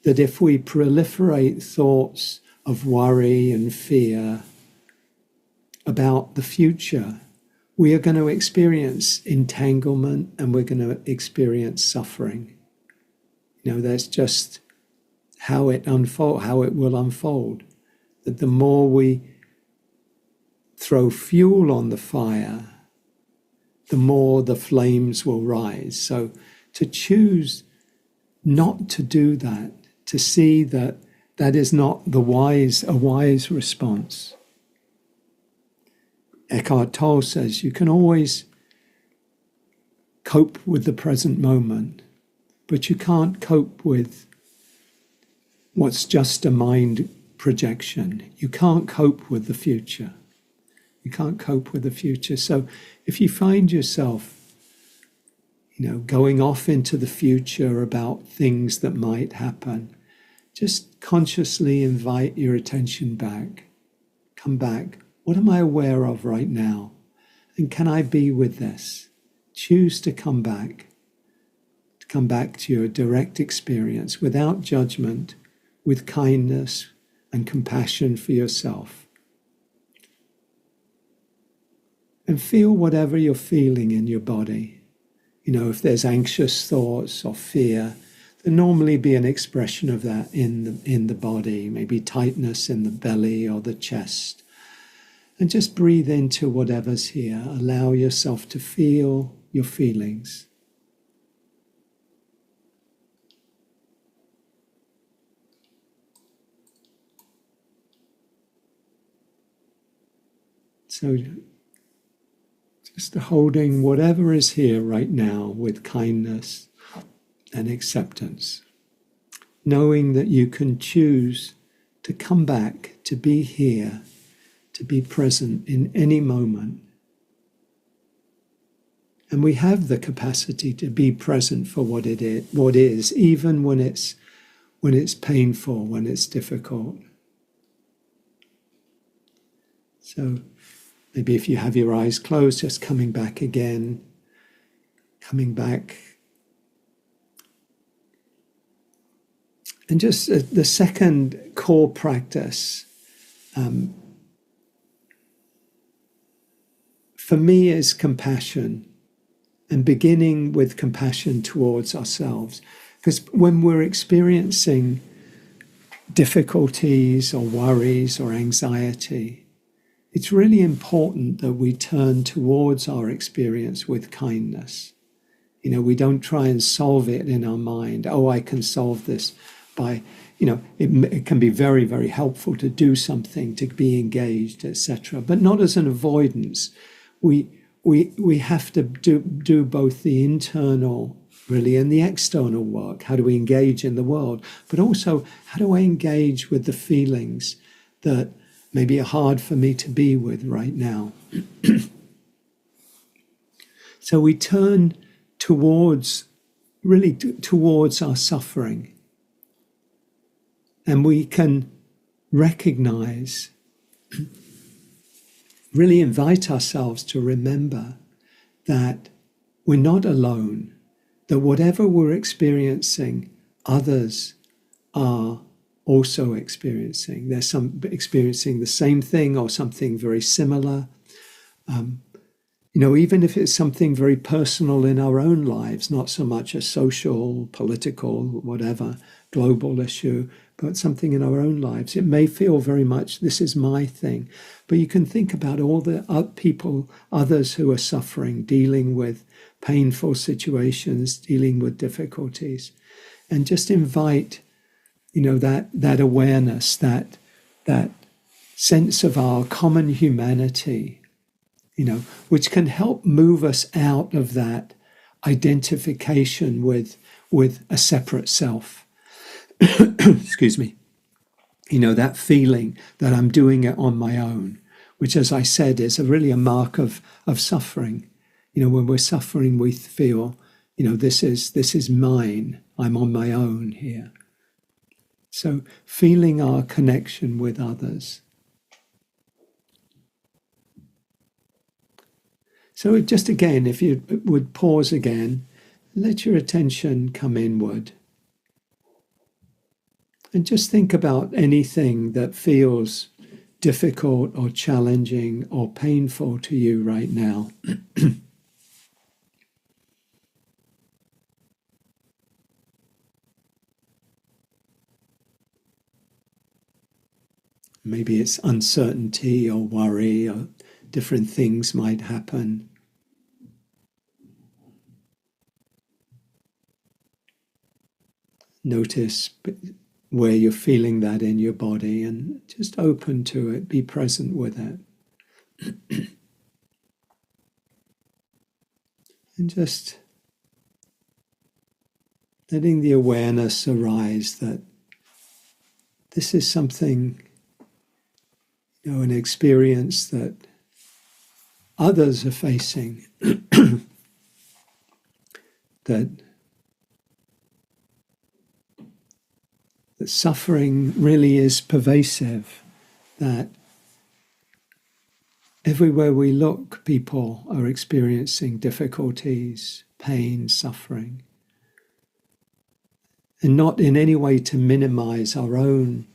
S1: that if we proliferate thoughts of worry and fear about the future, we are going to experience entanglement and we're going to experience suffering. That's just how it will unfold. That the more we throw fuel on the fire, the more the flames will rise. So to choose not to do that, to see that that is not a wise response. Eckhart Tolle says you can always cope with the present moment, but you can't cope with what's just a mind projection. You can't cope with the future. You can't cope with the future. So if you find yourself, going off into the future about things that might happen, just consciously invite your attention back. Come back. What am I aware of right now? And can I be with this? Choose to come back to your direct experience without judgment, with kindness and compassion for yourself. And feel whatever you're feeling in your body. If there's anxious thoughts or fear, there'll normally be an expression of that in the body, maybe tightness in the belly or the chest. And just breathe into whatever's here. Allow yourself to feel your feelings. So just holding whatever is here right now with kindness and acceptance, knowing that you can choose to come back, to be here, to be present in any moment. And we have the capacity to be present for what is, even when it's painful, when it's difficult. So maybe if you have your eyes closed, just coming back again, coming back. And just the second core practice for me is compassion, and beginning with compassion towards ourselves. Because when we're experiencing difficulties or worries or anxiety, it's really important that we turn towards our experience with kindness. We don't try and solve it in our mind. Oh, I can solve this by, it can be very, very helpful to do something, to be engaged, etc. But not as an avoidance. We have to do both the internal, really, and the external work. How do we engage in the world? But also, how do I engage with the feelings that maybe are hard for me to be with right now? So we turn towards our suffering. And we can recognize, really invite ourselves to remember that we're not alone, that whatever we're experiencing, others are also experiencing. There's some experiencing the same thing or something very similar. Even if it's something very personal in our own lives, not so much a social, political, whatever, global issue, but something in our own lives. It may feel very much, this is my thing. But you can think about all the others who are suffering, dealing with painful situations, dealing with difficulties. And just invite, that awareness, that sense of our common humanity, which can help move us out of that identification with a separate self. Excuse me. That feeling that I'm doing it on my own, which, as I said, is really a mark of suffering. When we're suffering, we feel, this is mine. I'm on my own here. So feeling our connection with others. So just again, if you would pause again, let your attention come inward. And just think about anything that feels difficult or challenging or painful to you right now. Maybe it's uncertainty or worry, or different things might happen. Notice where you're feeling that in your body and just open to it, be present with it. And just letting the awareness arise that this is something, an experience that others are facing, that suffering really is pervasive, that everywhere we look, people are experiencing difficulties, pain, suffering. And not in any way to minimize our own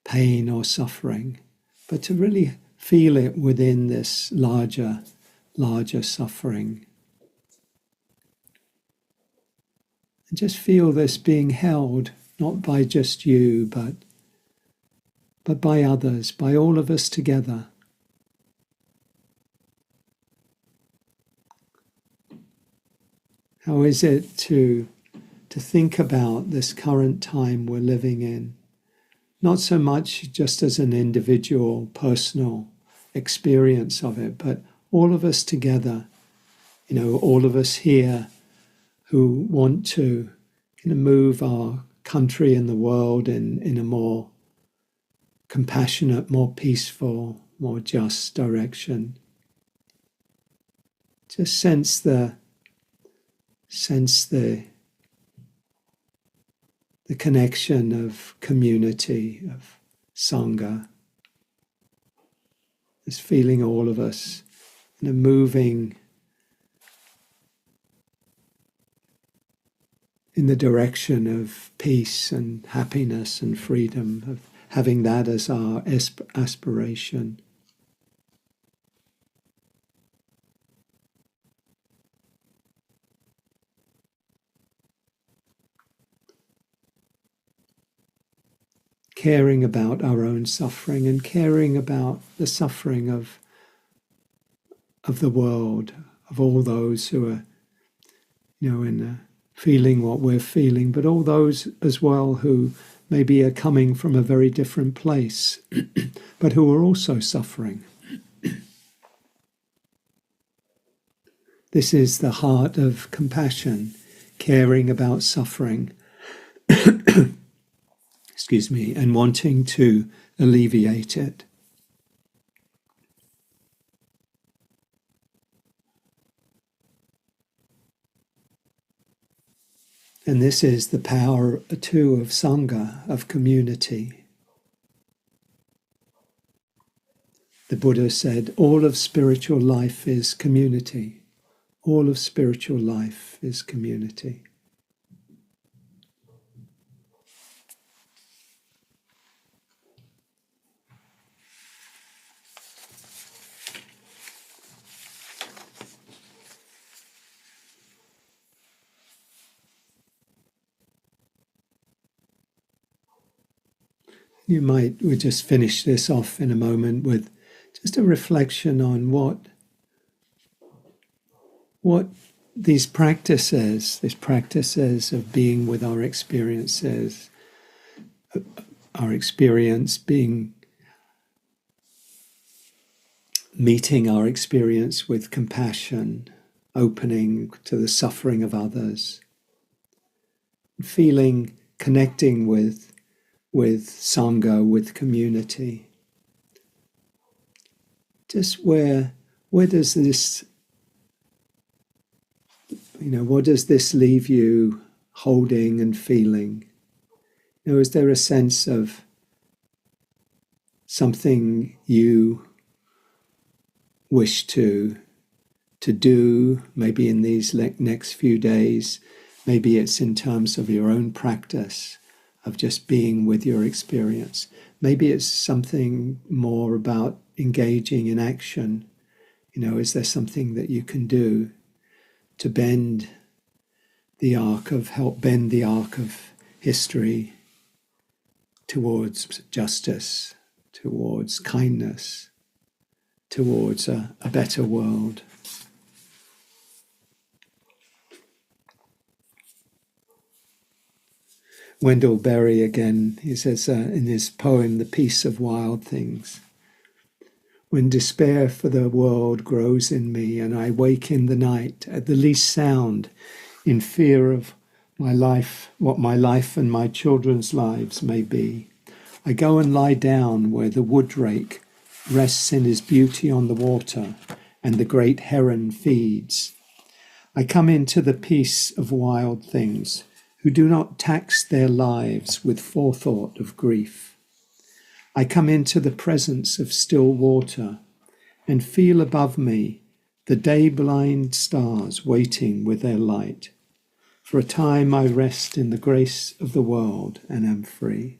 S1: pain or suffering, but to really feel it within this larger suffering. And just feel this being held, not by just you, but by others, by all of us together. How is it to think about this current time we're living in, not so much just as an individual, personal experience of it, but all of us together, all of us here who want to move our country and the world in a more compassionate, more peaceful, more just direction. Just sense the connection of community, of Sangha. This feeling all of us moving in the direction of peace and happiness and freedom, of having that as our aspiration. Caring about our own suffering and caring about the suffering of the world, of all those who are, feeling what we're feeling, but all those as well who maybe are coming from a very different place, but who are also suffering. This is the heart of compassion, caring about suffering. And wanting to alleviate it. And this is the power, too, of Sangha, of community. The Buddha said, all of spiritual life is community. All of spiritual life is community. We'll just finish this off in a moment with just a reflection on what these practices of being with our experiences, our experience being, meeting our experience with compassion, opening to the suffering of others, feeling, connecting with Sangha, with community. Just where does this, what does this leave you holding and feeling? Is there a sense of something you wish to do, maybe in these next few days? Maybe it's in terms of your own practice, of just being with your experience. Maybe it's something more about engaging in action. Is there something that you can do to help bend the arc of history towards justice, towards kindness, towards a better world? Wendell Berry again, he says in his poem, The Peace of Wild Things, when despair for the world grows in me and I wake in the night at the least sound in fear of my life, what my life and my children's lives may be. I go and lie down where the woodrake rests in his beauty on the water and the great heron feeds. I come into the peace of wild things who do not tax their lives with forethought of grief. I come into the presence of still water and feel above me the day-blind stars waiting with their light. For a time I rest in the grace of the world and am free.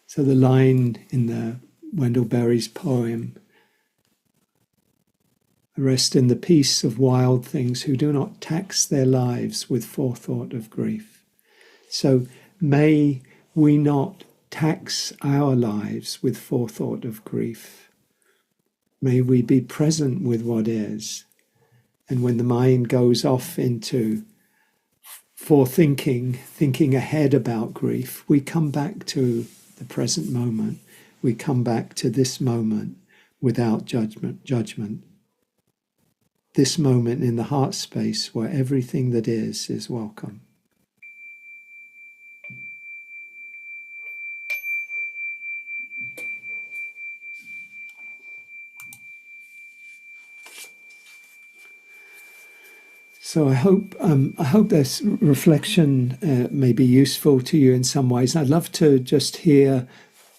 S1: So the line in the Wendell Berry's poem, I rest in the peace of wild things who do not tax their lives with forethought of grief. So may we not tax our lives with forethought of grief. May we be present with what is. And when the mind goes off into forethinking, thinking ahead about grief, we come back to the present moment. We come back to this moment without judgment. This moment in the heart space where everything that is welcome. So I hope this reflection may be useful to you in some ways. I'd love to just hear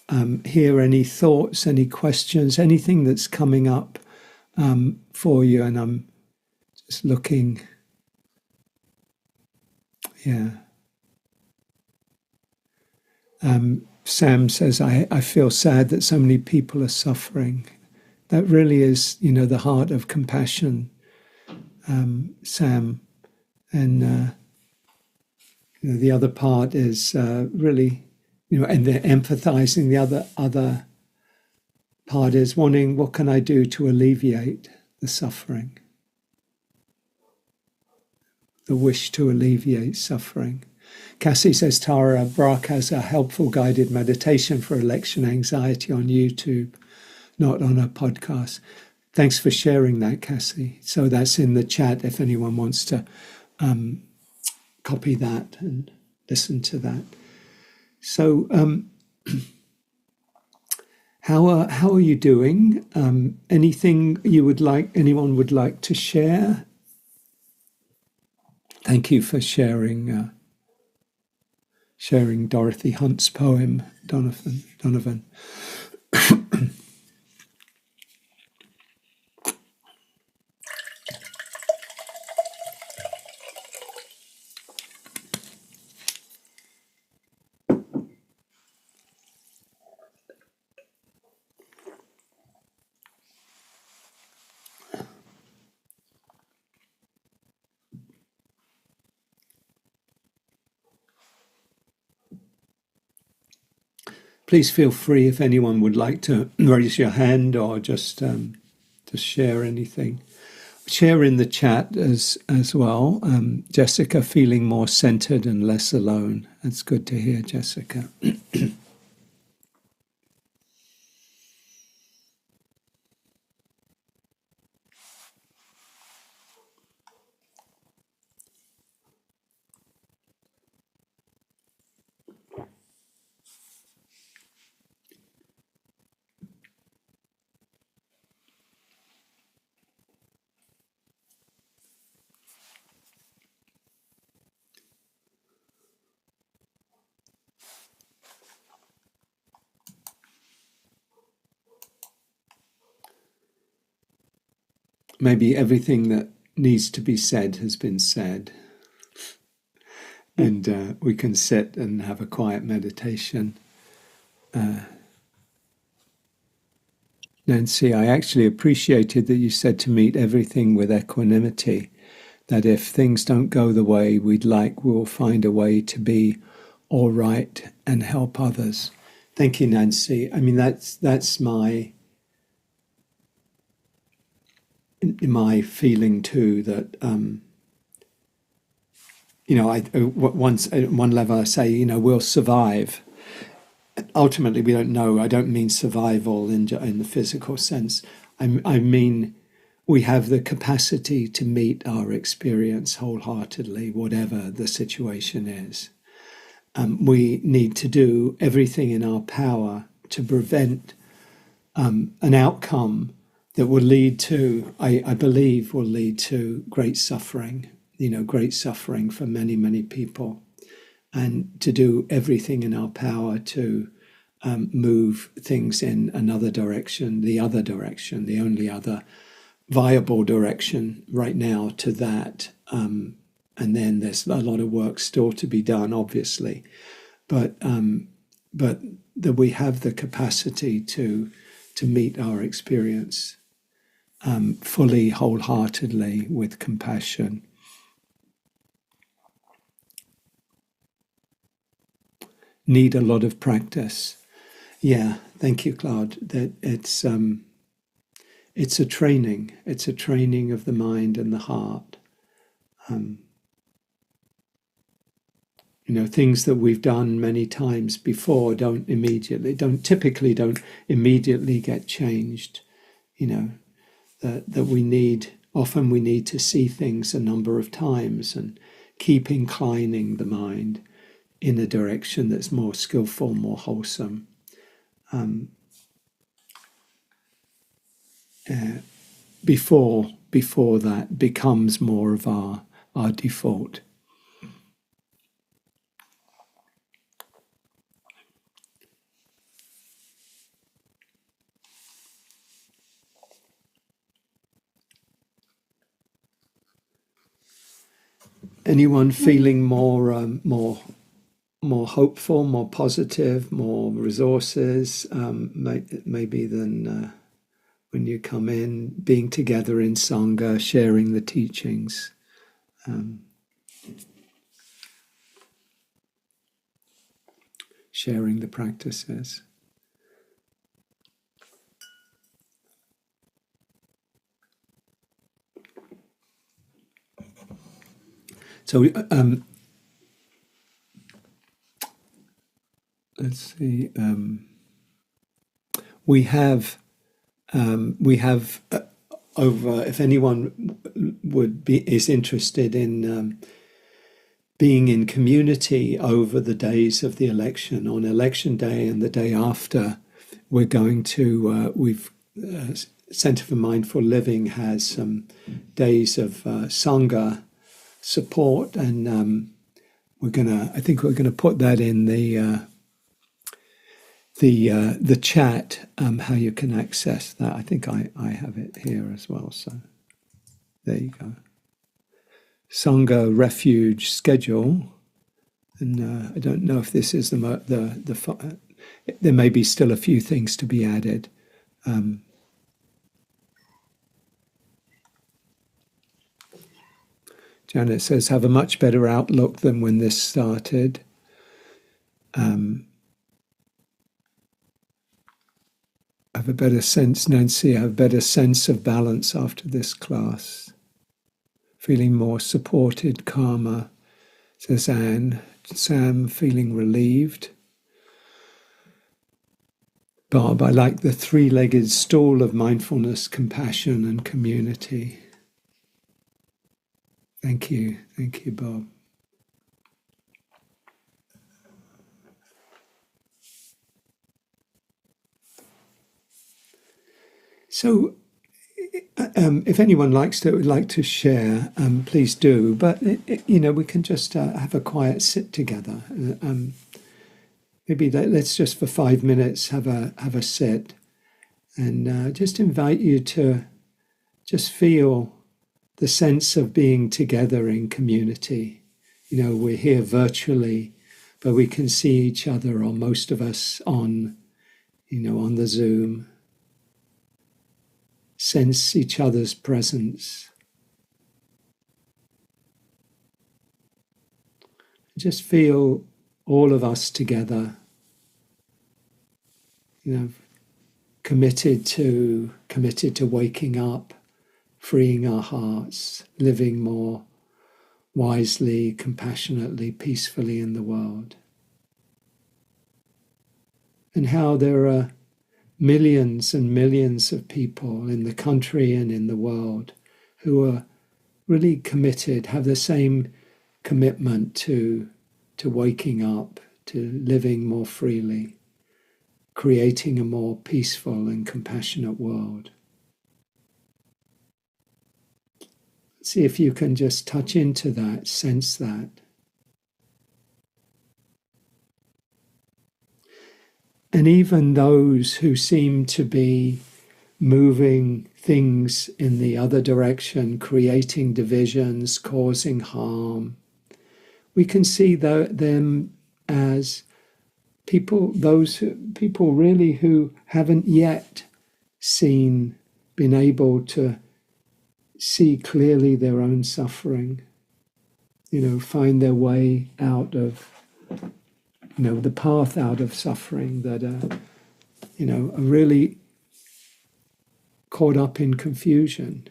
S1: any thoughts, any questions, anything that's coming up for you. And I'm just looking. Yeah. Sam says, I feel sad that so many people are suffering. That really is, the heart of compassion, Sam. And, the other part is really, and the empathizing. The other part is wanting, what can I do to alleviate the suffering? The wish to alleviate suffering. Cassie says, Tara Brock has a helpful guided meditation for election anxiety on YouTube, not on a podcast. Thanks for sharing that, Cassie. So that's in the chat if anyone wants to copy that and listen to that. So how are you doing? Anything anyone would like to share? Thank you for sharing Dorothy Hunt's poem, Donovan. Please feel free if anyone would like to raise your hand or just share anything. Share in the chat as well. Jessica feeling more centered and less alone. That's good to hear, Jessica. Maybe everything that needs to be said has been said. And we can sit and have a quiet meditation. Nancy, I actually appreciated that you said to meet everything with equanimity, that if things don't go the way we'd like, we'll find a way to be all right and help others. Thank you, Nancy. I mean, that's my feeling too, that once at one level I say, we'll survive. Ultimately, we don't know. I don't mean survival in the physical sense. I mean we have the capacity to meet our experience wholeheartedly, whatever the situation is. We need to do everything in our power to prevent an outcome that will lead to, I believe, will lead to great suffering, great suffering for many, many people, and to do everything in our power to move things in another direction, the other direction, the only other viable direction right now to that. And then there's a lot of work still to be done, obviously, but that we have the capacity to meet our experience fully, wholeheartedly, with compassion. Need a lot of practice. Yeah, thank you, Claude. That it's a training. It's a training of the mind and the heart. Things that we've done many times before don't typically get changed. That we need to see things a number of times and keep inclining the mind in a direction that's more skillful, more wholesome. Before that becomes more of our default. Anyone feeling more hopeful, more positive, more resources, maybe than when you come in, being together in Sangha, sharing the teachings. Sharing the practices. So let's see. We have over. If anyone is interested in being in community over the days of the election, on election day and the day after, we're going to. Centre for Mindful Living has some days of Sangha support, and I think we're gonna put that in the chat, how you can access that. I think I have it here as well, so there you go. Sangha Refuge schedule, and I don't know if this is the there may be still a few things to be added. Janet says, have a much better outlook than when this started. Have a better sense, Nancy, I have a better sense of balance after this class. Feeling more supported, calmer, says Anne. Sam, feeling relieved. Bob, I like the three-legged stool of mindfulness, compassion, and community. Thank you, Bob. So, if anyone would like to share, please do. But we can just have a quiet sit together. Maybe let's just for 5 minutes have a sit, and just invite you to just feel the sense of being together in community. We're here virtually, but we can see each other, or most of us on the Zoom. Sense each other's presence. Just feel all of us together, committed to waking up, freeing our hearts, living more wisely, compassionately, peacefully in the world. And how there are millions and millions of people in the country and in the world who are really committed, have the same commitment to waking up, to living more freely, creating a more peaceful and compassionate world. See if you can just touch into that, sense that. And even those who seem to be moving things in the other direction, creating divisions, causing harm, we can see them as people, people really who haven't yet been able to see clearly their own suffering, find their way out of, the path out of suffering, that are really caught up in confusion.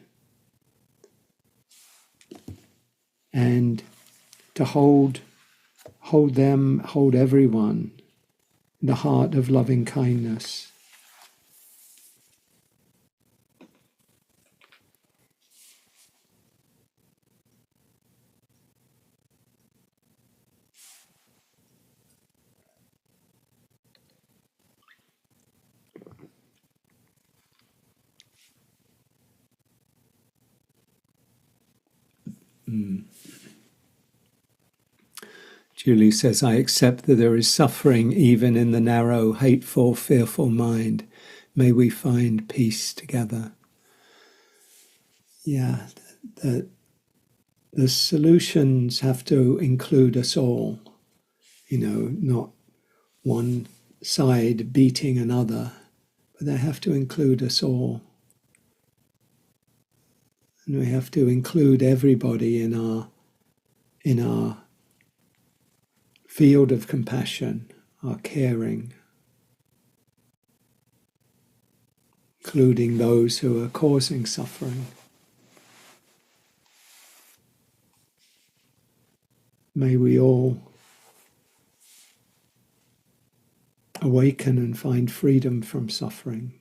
S1: And to hold them, hold everyone in the heart of loving kindness. Julie says, I accept that there is suffering even in the narrow, hateful, fearful mind. May we find peace together. Yeah, the solutions have to include us all, not one side beating another, but they have to include us all. And we have to include everybody in our field of compassion, our caring, including those who are causing suffering. May we all awaken and find freedom from suffering.